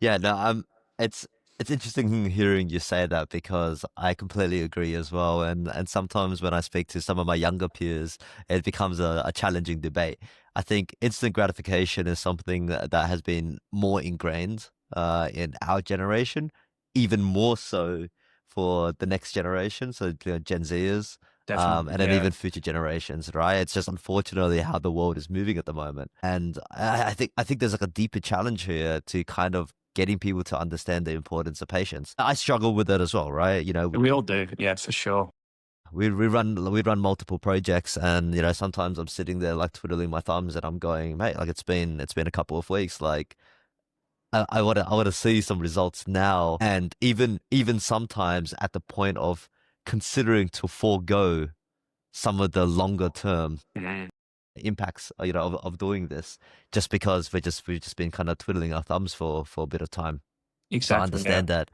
Yeah, no, it's interesting hearing you say that, because I completely agree as well. And sometimes when I speak to some of my younger peers, it becomes a challenging debate. I think instant gratification is something that has been more ingrained in our generation, even more so for the next generation, so Gen Zers,
Definitely.
and then
Yeah.
even future generations, right? It's just unfortunately how the world is moving at the moment. And I think there's like a deeper challenge here to kind of getting people to understand the importance of patience. I struggle with it as well, right?
We all do. Yeah, for sure.
We run multiple projects, and sometimes I'm sitting there like twiddling my thumbs, and I'm going, mate, like it's been a couple of weeks, like I want to see some results now. And even sometimes at the point of considering to forego some of the longer term
Mhm.
impacts, of doing this, just because we've just been kind of twiddling our thumbs for a bit of time. So I
Exactly. Yeah.
understand that.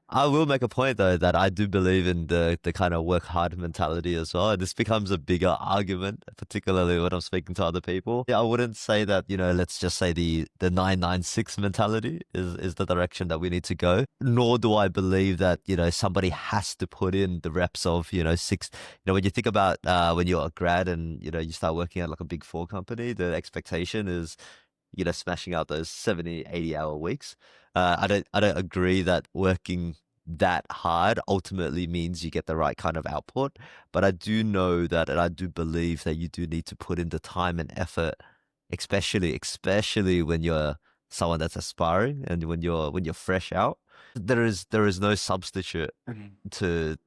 I will make a point though that I do believe in the kind of work hard mentality as well. And this becomes a bigger argument, particularly when I'm speaking to other people. Yeah, I wouldn't say that, let's just say the 996 mentality is the direction that we need to go. Nor do I believe that, somebody has to put in the reps of, six. When you think about when you're a grad and, you start working at like a big four company, the expectation is, smashing out those 70, 80-hour weeks. I don't agree that working that hard ultimately means you get the right kind of output, but I do know that, and I do believe that you do need to put in the time and effort, especially when you're someone that's aspiring and when you're fresh out. There is no substitute
Mhm.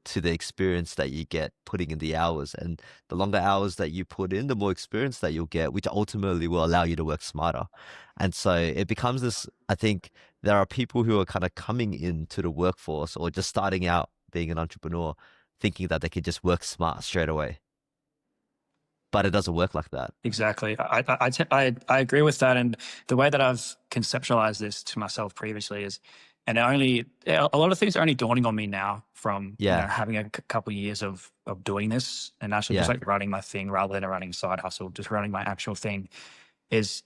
to the experience that you get putting in the hours. And the longer hours that you put in, the more experience that you'll get, which ultimately will allow you to work smarter. And so it becomes this, I think there are people who are kind of coming into the workforce or just starting out being an entrepreneur, thinking that they can just work smart straight away. But it doesn't work like that.
Exactly. I agree with that. And the way that I've conceptualized this to myself previously is, and a lot of things are only dawning on me now from,
Yeah.
having a couple of years of doing this and actually just
Yeah.
like running my thing rather than running a side hustle, just running my actual thing is,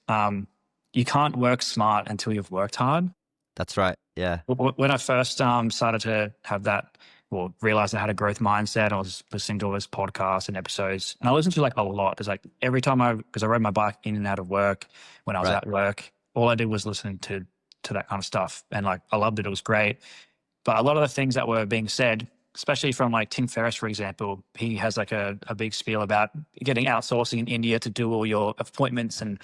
you can't work smart until you've worked hard.
That's right. Yeah.
When I first started to have that, or realized I had a growth mindset, I was listening to all those podcasts and episodes, and I listened to like a lot. It's like every time because I rode my bike in and out of work when I was
Right.
at work, all I did was listen to that kind of stuff, and like I loved it. It was great, but a lot of the things that were being said, especially from like Tim Ferriss, for example, he has like a big spiel about getting outsourcing in India to do all your appointments and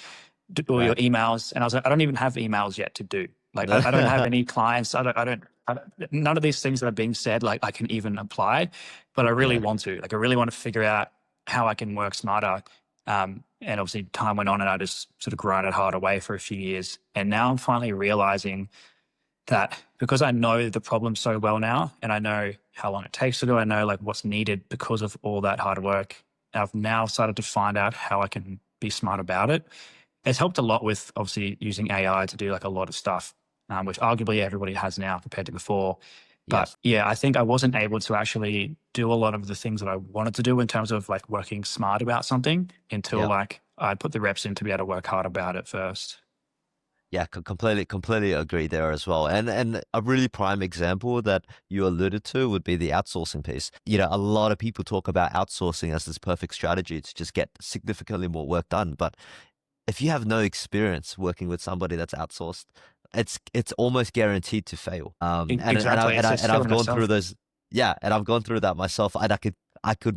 do all your
Right.
emails. And I was like, I don't even have emails yet to do. Like, I don't have any clients. None of these things that are being said, like I can even apply, but I really
Yeah.
want to. Like, I really want to figure out how I can work smarter. And obviously time went on and I just sort of grinded hard away for a few years. And now I'm finally realizing that because I know the problem so well now and I know how long it takes to do, I know like what's needed because of all that hard work. I've now started to find out how I can be smart about it. it's helped a lot with obviously using AI to do like a lot of stuff, which arguably everybody has now compared to before. But
Yes.
yeah, I think I wasn't able to actually do a lot of the things that I wanted to do in terms of like working smart about something until
Yep.
like I put the reps in to be able to work hard about it first.
Yeah, completely agree there as well. And a really prime example that you alluded to would be the outsourcing piece. A lot of people talk about outsourcing as this perfect strategy to just get significantly more work done. But if you have no experience working with somebody that's outsourced, it's almost guaranteed to fail.
Exactly. It's just
And I've
killing
gone through
myself.
those. Yeah, and I've gone through that myself. And I could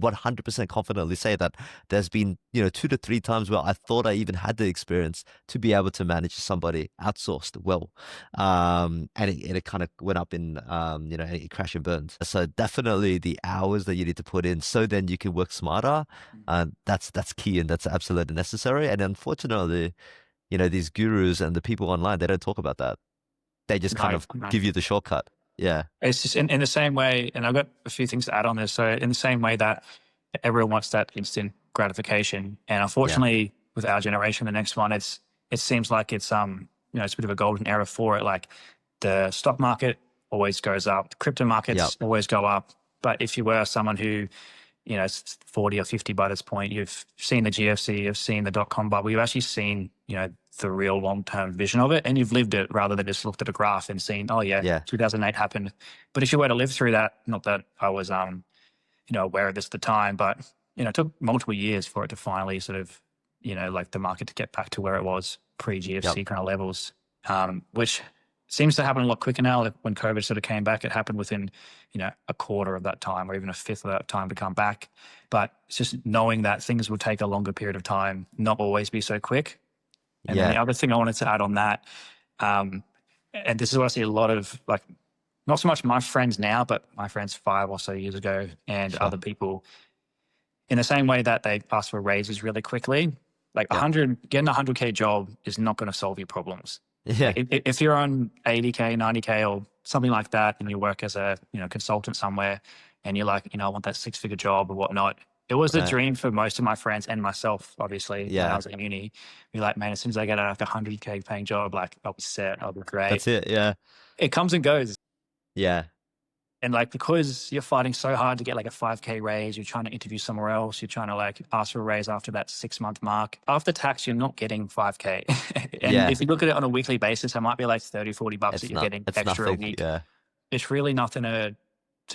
100% confidently say that there's been 2 to 3 times where I thought I even had the experience to be able to manage somebody outsourced well, and it kind of went up in it crash and burned. So definitely the hours that you need to put in, so then you can work smarter. That's key and that's absolutely necessary. And unfortunately, these gurus and the people online, they don't talk about that. They just kind
No,
of
no.
give you the shortcut. Yeah.
It's just in the same way, and I've got a few things to add on this. So in the same way that everyone wants that instant gratification, and
Yeah.
unfortunately with our generation, the next one, it seems like it's it's a bit of a golden era for it. Like the stock market always goes up, the crypto
Yep.
markets always go up. But if you were someone who, it's 40 or 50 by this point, you've seen the GFC, you've seen the dot-com bubble, you've actually seen, the real long-term vision of it, and you've lived it rather than just looked at a graph and seen, oh yeah,
Yeah.
2008 happened. But if you were to live through that, not that I was, aware of this at the time, but, it took multiple years for it to finally sort of, like the market to get back to where it was
Yep.
pre-GFC kind of levels, which seems to happen a lot quicker now. Like when COVID sort of came back, it happened within, a quarter of that time or even a fifth of that time to come back. But it's just knowing that things will take a longer period of time, not always be so quick. And then the
Yeah.
other thing I wanted to add on that, and this is what I see a lot of, like, not so much my friends now, but my friends 5 or so years ago and
Sure.
other people, in the same way that they ask for raises really quickly, like
Yep.
getting a 100K job is not going to solve your problems.
Yeah.
Like if you're on 80K, 90K or something like that, and you work as a, consultant somewhere and you're like, I want that 6-figure job or whatnot. It was a
Right.
dream for most of my friends and myself, obviously, when I
Yeah.
was at uni. Be like, man, as soon as I get like a 100K paying job, like I'll be set, I'll be great.
That's it. Yeah.
It comes and goes.
Yeah.
And like, because you're fighting so hard to get like a 5K raise, you're trying to interview somewhere else, you're trying to like ask for a raise after that 6-month mark. After tax, you're not getting 5K. And
Yeah.
if you look at it on a weekly basis, it might be like 30, $40 that you're getting
It's
extra a
nothing.
week.
Yeah.
It's really nothing to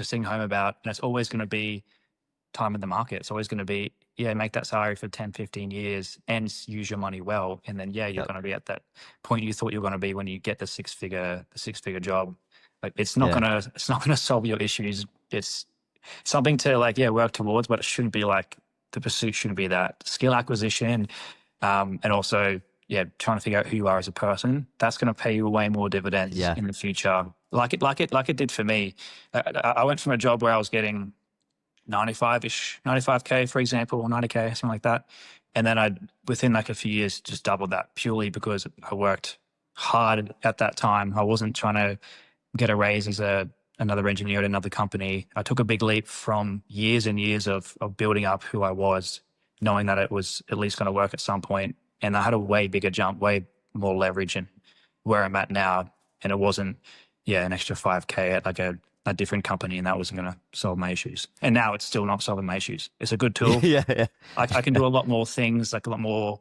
sing home about. And it's always going to be time in the market. It's always going to be, make that salary for 10, 15 years and use your money well. And then, you're
Yep.
going to be at that point you thought you were going to be when you get the six-figure job. Like it's
Yeah.
not gonna solve your issues. It's something to like, work towards, but it shouldn't be like the pursuit shouldn't be that skill acquisition. And also, trying to figure out who you are as a person. That's going to pay you way more dividends
Yeah.
in the future. Like it did for me. I went from a job where I was getting 95K, for example, or 90K, something like that. And then within like a few years, just doubled that purely because I worked hard at that time. I wasn't trying to get a raise as another engineer at another company. I took a big leap from years and years of building up who I was, knowing that it was at least going to work at some point. And I had a way bigger jump, way more leverage in where I'm at now. And it wasn't, an extra 5K at like a different company, and that wasn't going to solve my issues. And now it's still not solving my issues. It's a good tool.
Yeah. Yeah.
I can do a lot more things, like a lot more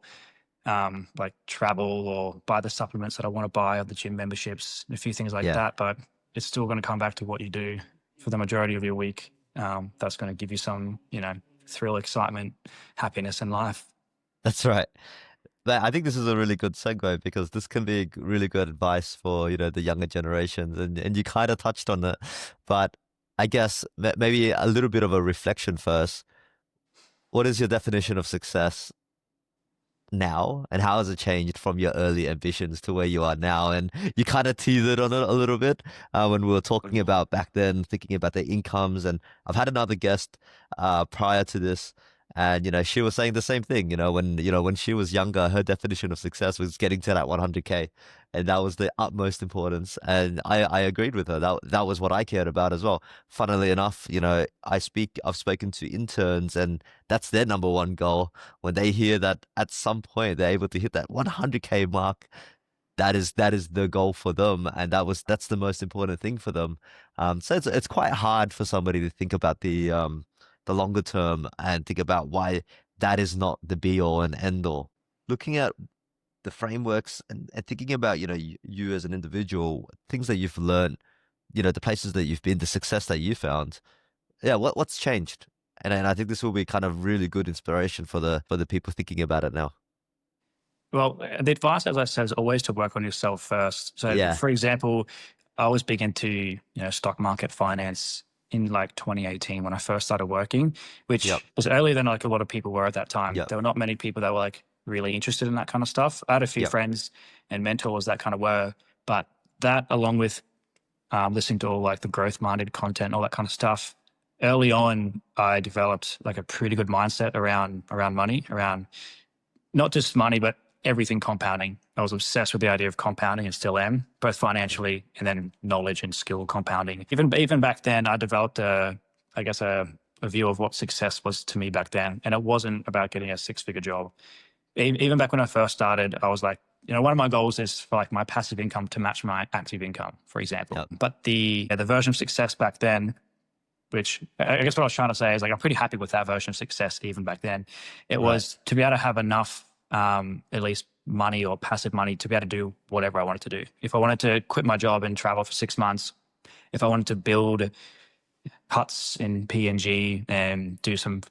like travel or buy the supplements that I want to buy or the gym memberships, a few things like
Yeah.
that. But it's still going to come back to what you do for the majority of your week. That's going to give you some, thrill, excitement, happiness in life.
That's right. But I think this is a really good segue because this can be really good advice for, the younger generations. And you kind of touched on it, but I guess maybe a little bit of a reflection first. What is your definition of success now, and how has it changed from your early ambitions to where you are now? And you kind of teased on it a little bit when we were talking about back then, thinking about the incomes. And I've had another guest prior to this, And, she was saying the same thing, when she was younger, her definition of success was getting to that 100K. And that was the utmost importance. And I agreed with her. That was what I cared about as well. Funnily enough, I've spoken to interns, and that's their number one goal. When they hear that at some point they're able to hit that 100K mark, that is the goal for them, and that's the most important thing for them. So it's quite hard for somebody to think about the longer term and think about why that is not the be all and end all. Looking at the frameworks and thinking about you as an individual, things that you've learned, the places that you've been, the success that you found. Yeah, what's changed? And I think this will be kind of really good inspiration for the people thinking about it now.
Well, the advice, as I said, is always to work on yourself first. So,
Yeah.
for example, I was big into stock market finance in like 2018 when I first started working, which
Yep.
was earlier than like a lot of people were at that time.
Yep.
There were not many people that were like really interested in that kind of stuff. I had a few
Yep.
friends and mentors that kind of were, but that along with listening to all like the growth-minded content, all that kind of stuff, early on, I developed like a pretty good mindset around money, around not just money, but everything compounding. I was obsessed with the idea of compounding and still am, both financially and then knowledge and skill compounding. Even back then, I developed a view of what success was to me back then. And it wasn't about getting a six-figure job. Even back when I first started, I was like, one of my goals is for like my passive income to match my active income, for example.
Yep.
But the version of success back then, which I guess what I was trying to say is like, I'm pretty happy with that version of success even back then. It was to be able to have enough at least money or passive money to be able to do whatever I wanted to do. If I wanted to quit my job and travel for 6 months, if I wanted to build huts in PNG and do some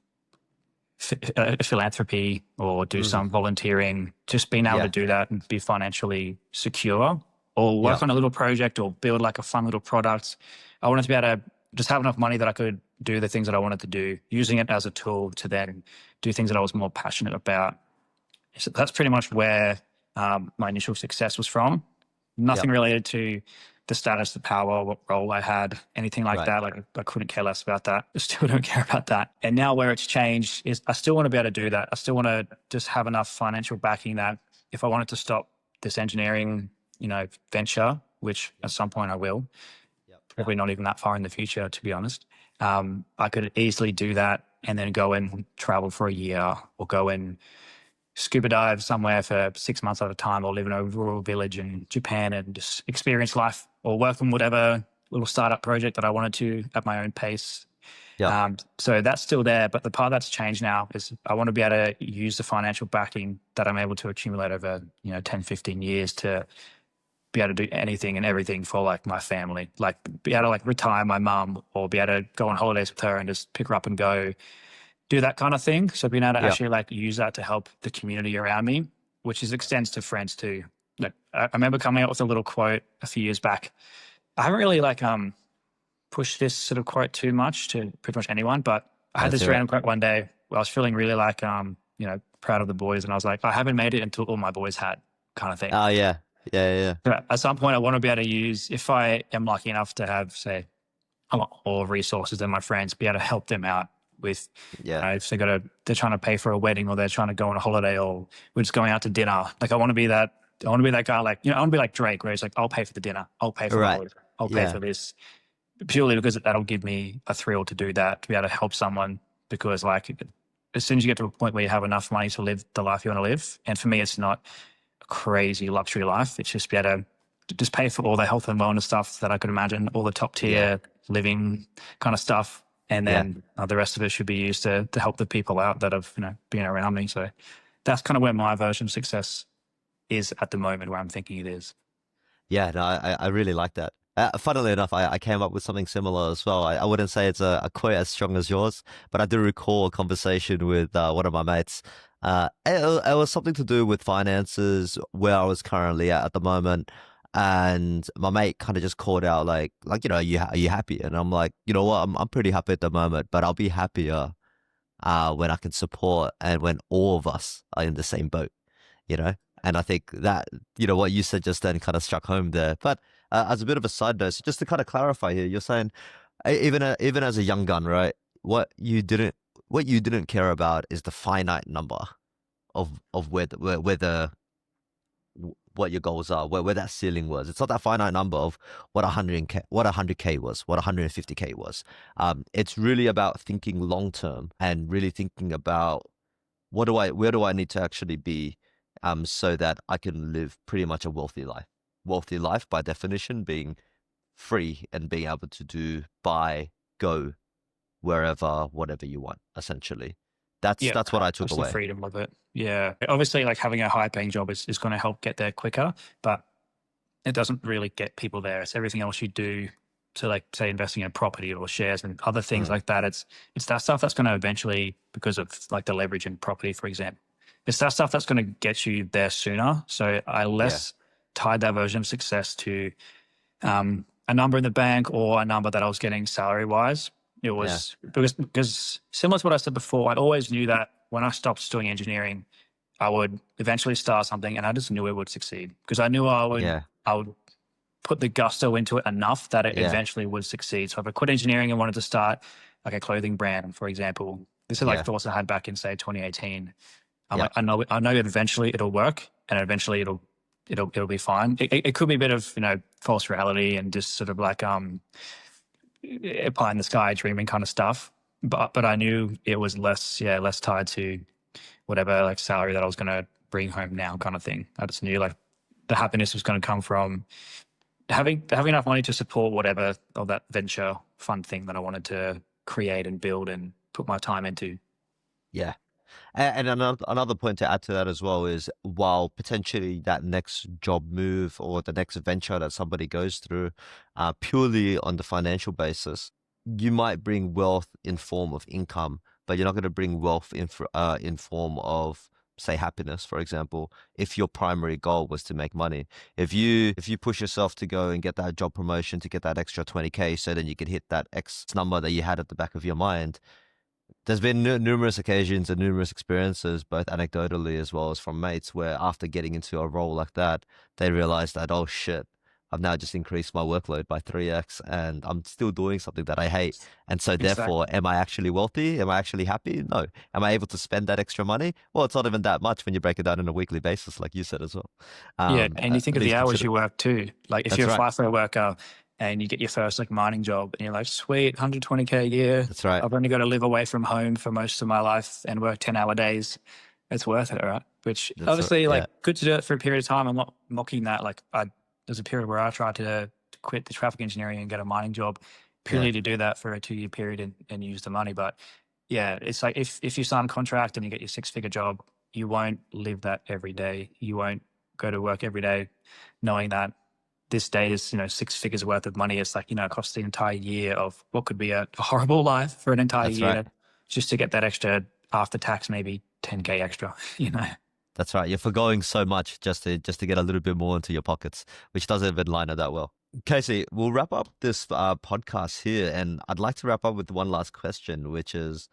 philanthropy or do some volunteering, just being able to do that and be financially secure, or work on a little project or build like a fun little product. I wanted to be able to just have enough money that I could do the things that I wanted to do, using it as a tool to then do things that I was more passionate about. So that's pretty much where my initial success was from. Nothing related to the status, the power, what role I had, anything like that. Like I couldn't care less about that. I still don't care about that. And now where it's changed is I still want to be able to do that. I still want to just have enough financial backing that if I wanted to stop this engineering, venture, which at some point I will, probably not even that far in the future, to be honest, I could easily do that and then go and travel for a year or go and scuba dive somewhere for 6 months at a time, or live in a rural village in Japan and just experience life, or work on whatever little startup project that I wanted to at my own pace. So that's still there, but the part that's changed now is I want to be able to use the financial backing that I'm able to accumulate over 10, 15 years to be able to do anything and everything for like my family, like be able to like retire my mum or be able to go on holidays with her and just pick her up and go do that kind of thing. So being able to actually like use that to help the community around me, which extends to friends too. Like I remember coming up with a little quote a few years back. I haven't really like pushed this sort of quote too much to pretty much anyone, but I had this random quote one day where I was feeling really like proud of the boys, and I was like, I haven't made it until all my boys had, kind of thing.
Oh yeah. So
at some point I want to be able to use, if I am lucky enough to have, say, a lot more resources than my friends, be able to help them out with, if they're trying to pay for a wedding, or they're trying to go on a holiday, or we're just going out to dinner. Like I want to be that guy, like, I want to be like Drake, where he's like, I'll pay for the dinner. I'll pay for I'll pay for this, purely because that'll give me a thrill to do that, to be able to help someone, because like as soon as you get to a point where you have enough money to live the life you want to live, and for me, it's not a crazy luxury life. It's just be able to just pay for all the health and wellness stuff that I could imagine, all the top tier living kind of stuff. And then the rest of it should be used to help the people out that have, been around me. So that's kind of where my version of success is at the moment, where I'm thinking it is.
Yeah, no, I really like that. Funnily enough, I came up with something similar as well. I wouldn't say it's a quote as strong as yours, but I do recall a conversation with one of my mates. It was something to do with finances, where I was currently at the moment. And my mate kind of just called out like, are you happy? And I'm like, you know what, I'm pretty happy at the moment, but I'll be happier when I can support and when all of us are in the same boat, And I think that, what you said just then kind of struck home there. But as a bit of a side note, so just to kind of clarify here, you're saying even as a young gun, right? What you didn't what you didn't care about is the finite number of what your goals are, where that ceiling was. It's not that finite number of what 100K was, what 150K was. It's really about thinking long term and really thinking about where do I need to actually be, so that I can live pretty much a wealthy life. Wealthy life, by definition, being free and being able to buy, go wherever, whatever you want, essentially.
Yeah,
That's what I took
that's the
away.
freedom of it. Yeah. Obviously, like having a high paying job is going to help get there quicker, but it doesn't really get people there. It's everything else you do to, like, say, investing in property or shares and other things like that. It's that stuff that's going to eventually, because of like the leverage in property, for example, it's that stuff that's going to get you there sooner. So I less tied that version of success to a number in the bank or a number that I was getting salary wise. It was because similar to what I said before, I always knew that when I stopped doing engineering, I would eventually start something, and I just knew it would succeed because I knew I would put the gusto into it enough that it eventually would succeed. So if I quit engineering and wanted to start like a clothing brand, for example, this is like thoughts I had back in, say, 2018. I'm like, I know that eventually it'll work, and eventually it'll be fine. It could be a bit of, false reality and just sort of like pie in the sky dreaming kind of stuff. But I knew it was less tied to whatever like salary that I was going to bring home now kind of thing. I just knew like the happiness was going to come from having enough money to support whatever of that venture fun thing that I wanted to create and build and put my time into.
Yeah. And another point to add to that as well is, while potentially that next job move or the next venture that somebody goes through, purely on the financial basis, you might bring wealth in form of income, but you're not going to bring wealth in form of, say, happiness, for example, if your primary goal was to make money. If you push yourself to go and get that job promotion to get that extra 20K so then you could hit that X number that you had at the back of your mind, there's been numerous occasions and numerous experiences, both anecdotally as well as from mates, where after getting into a role like that, they realize that, oh shit, I've now just increased my workload by 3x and I'm still doing something that I hate. And so therefore, am I actually wealthy? Am I actually happy? No. Am I able to spend that extra money? Well, it's not even that much when you break it down on a weekly basis, like you said as well.
And you think of the hours you work too. Like if you're a FIFO worker and you get your first like mining job and you're like, sweet, 120K a year.
That's right.
I've only got to live away from home for most of my life and work 10-hour days. It's worth it, right? Which obviously good to do it for a period of time. I'm not mocking that. Like there's a period where I tried to quit the traffic engineering and get a mining job purely to do that for a 2-year period and use the money. But yeah, it's like if you sign a contract and you get your 6-figure job, you won't live that every day. You won't go to work every day knowing that this day is, 6 figures worth of money. It's like, it costs the entire year of what could be a horrible life for an entire year just to get that extra after tax, maybe 10K extra,
That's right. You're forgoing so much just to get a little bit more into your pockets, which doesn't even line up that well. Casey, we'll wrap up this podcast here, and I'd like to wrap up with one last question, which is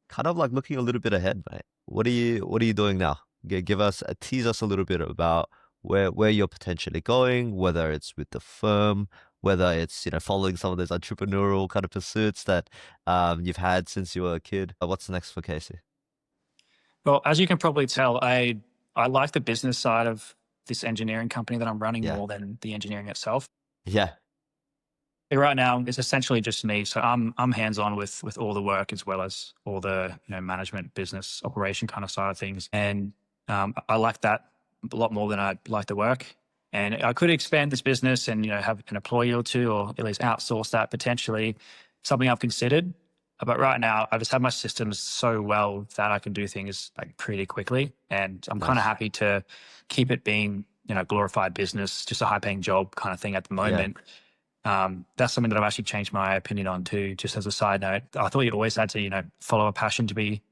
kind of like looking a little bit ahead, mate. What are you doing now? Tease us a little bit about where you're potentially going, whether it's with the firm, whether it's following some of those entrepreneurial kind of pursuits that you've had since you were a kid. What's next for Casey?
Well, as you can probably tell, I like the business side of this engineering company that I'm running more than the engineering itself.
Yeah.
Right now, it's essentially just me. So I'm hands-on with all the work as well as all the management, business, operation kind of side of things. And I like that a lot more than I like the work. And I could expand this business and have an employee or two, or at least outsource that potentially. Something I've considered. But right now, I just have my systems so well that I can do things like pretty quickly. And I'm kind of happy to keep it being, glorified business, just a high paying job kind of thing at the moment. That's something that I've actually changed my opinion on too, just as a side note. I thought you always had to, follow a passion to be,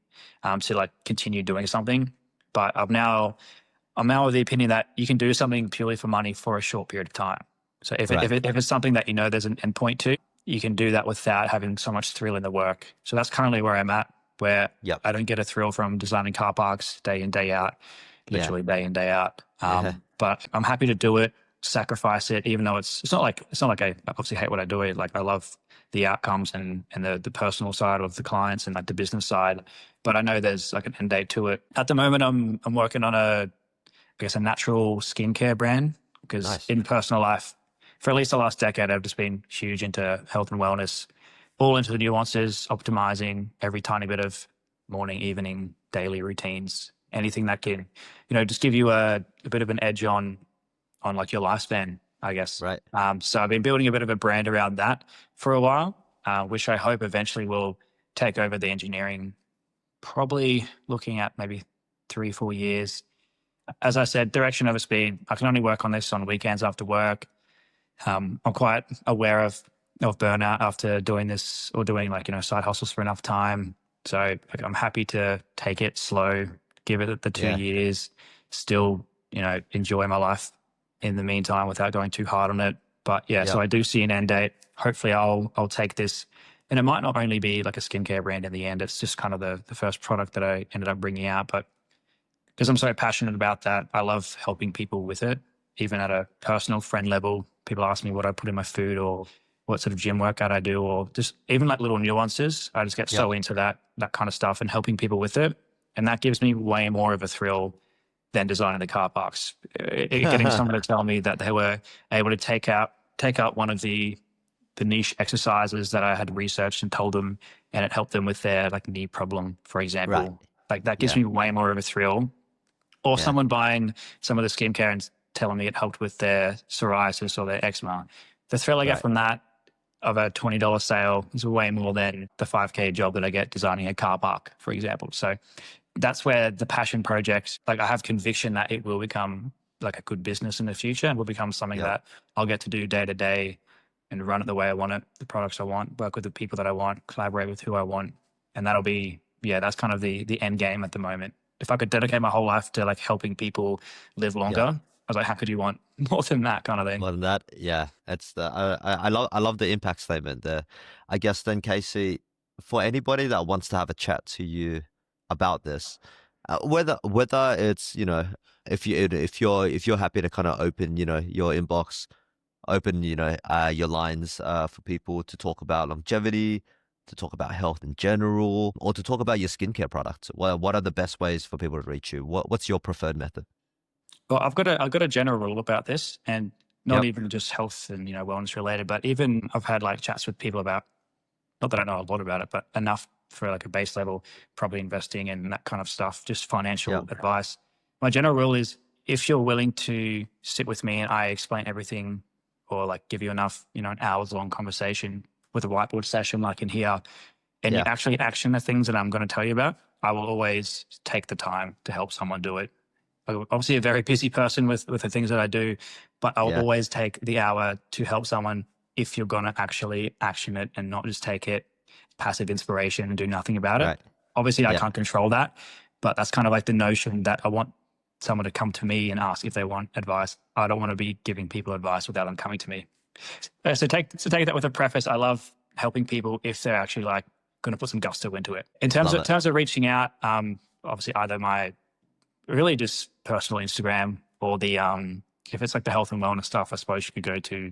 to like continue doing something. But I'm now of the opinion that you can do something purely for money for a short period of time. So if it's something that there's an endpoint to, you can do that without having so much thrill in the work. So that's currently where I'm at, where I don't get a thrill from designing car parks day in, day out, literally day in, day out. But I'm happy to do it. sacrifice it, even though it's not like I obviously hate what I do. Like I love the outcomes and the personal side of the clients and like the business side, but I know there's like an end date to it. At the moment, I'm working on I guess a natural skincare brand, because
Nice.
in personal life, for at least the last decade, I've just been huge into health and wellness, all into the nuances, optimizing every tiny bit of morning, evening, daily routines, anything that can, just give you a bit of an edge on like your lifespan, I guess.
Right.
So I've been building a bit of a brand around that for a while, which I hope eventually will take over the engineering, probably looking at maybe 3-4 years. As I said, direction over speed. I can only work on this on weekends after work. I'm quite aware of burnout after doing this, or doing like, side hustles for enough time. So like, I'm happy to take it slow, give it the 2 years, still, enjoy my life in the meantime without going too hard on it. But yeah, so I do see an end date. Hopefully I'll take this, and it might not only be like a skincare brand in the end. It's just kind of the first product that I ended up bringing out. But because I'm so passionate about that, I love helping people with it, even at a personal friend level. People ask me what I put in my food, or what sort of gym workout I do, or just even like little nuances. I just get so into that kind of stuff and helping people with it. And that gives me way more of a thrill than designing the car parks. Getting someone to tell me that they were able to take out one of the niche exercises that I had researched and told them, and it helped them with their like knee problem, for example.
Right.
Like that gives me way more of a thrill. Or
Yeah.
someone buying some of the skincare and telling me it helped with their psoriasis or their eczema. The thrill I get from that, of a $20 sale, is way more than the $5K job that I get designing a car park, for example. So that's where the passion project, like I have conviction that it will become like a good business in the future, and will become something that I'll get to do day to day and run it the way I want it, the products I want, work with the people that I want, collaborate with who I want. And that'll be, that's kind of the end game at the moment. If I could dedicate my whole life to like helping people live longer, I was like, how could you want more than that kind of thing?
More than that, yeah. It's the I love the impact statement there. I guess then, Casey, for anybody that wants to have a chat to you about this, whether it's if you're happy to kind of open your inbox, open your lines for people to talk about longevity, to talk about health in general, or to talk about your skincare products. What are the best ways for people to reach you? What's your preferred method?
Well, I've got a general rule about this, and not even just health and wellness related, but even I've had like chats with people about, not that I know a lot about it, but enough for like a base level, probably investing and that kind of stuff, just financial advice. My general rule is, if you're willing to sit with me and I explain everything, or like give you enough, an hours long conversation with a whiteboard session like in here, and you actually action the things that I'm going to tell you about, I will always take the time to help someone do it. I'm obviously a very busy person with the things that I do, but I'll always take the hour to help someone if you're going to actually action it and not just take it passive inspiration and do nothing about it. Obviously, I can't control that, but that's kind of like the notion that I want someone to come to me and ask if they want advice. I don't want to be giving people advice without them coming to me. So take that with a preface. I love helping people if they're actually like going to put some gusto into it. In terms of reaching out, obviously either my really just personal Instagram, or the if it's like the health and wellness stuff, I suppose you could go to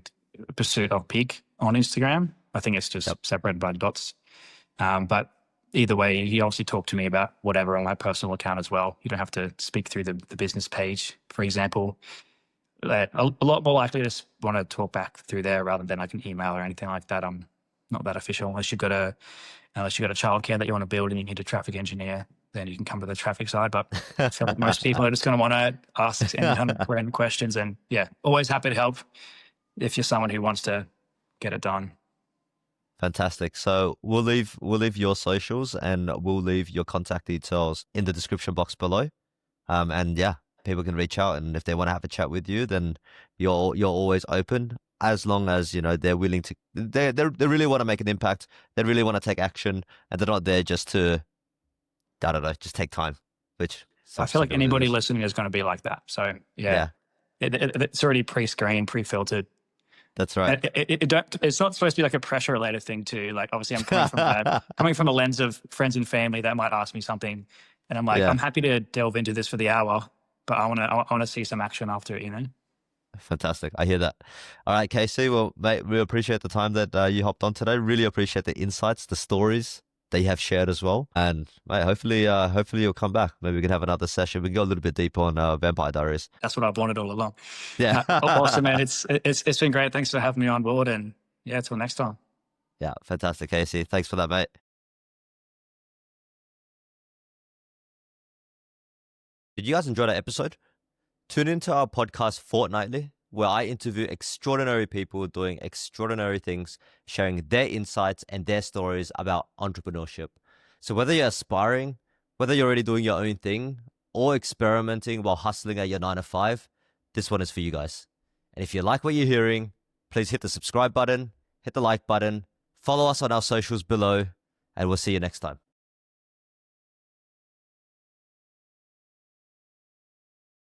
Pursuit of Peak on Instagram. I think it's just separated by dots. But either way, you obviously talk to me about whatever on my personal account as well. You don't have to speak through the business page, for example. A lot more likely to want to talk back through there rather than like an email or anything like that. I'm not that official unless you've got a childcare that you want to build and you need a traffic engineer. Then you can come to the traffic side. But I feel like most people are just going to want to ask any kind of random questions. And always happy to help if you're someone who wants to get it done.
Fantastic. So we'll leave your socials, and we'll leave your contact details in the description box below. And people can reach out, and if they want to have a chat with you, then you're always open, as long as they're willing to. They really want to make an impact. They really want to take action, and they're not there just to, I don't know, just take time. Which
I feel like anybody listening is going to be like that. So it's already pre-screened, pre-filtered.
That's right.
It's not supposed to be like a pressure related thing too. Like obviously I'm coming from a lens of friends and family that might ask me something, and I'm like, I'm happy to delve into this for the hour, but I want to see some action after it,
Fantastic. I hear that. All right, Casey. Well, mate, we appreciate the time that you hopped on today. Really appreciate the insights, the stories that you have shared as well. And mate, hopefully you'll come back. Maybe we can have another session. We can go a little bit deeper on Vampire Diaries.
That's what I've wanted all along.
Yeah.
Awesome, man. It's been great. Thanks for having me on board. And yeah, till next time.
Yeah, fantastic, Casey. Thanks for that, mate. Did you guys enjoy that episode? Tune into our podcast fortnightly, where I interview extraordinary people doing extraordinary things, sharing their insights and their stories about entrepreneurship. So whether you're aspiring, whether you're already doing your own thing, or experimenting while hustling at your 9 to 5, this one is for you guys. And if you like what you're hearing, please hit the subscribe button, hit the like button, follow us on our socials below, and we'll see you next time.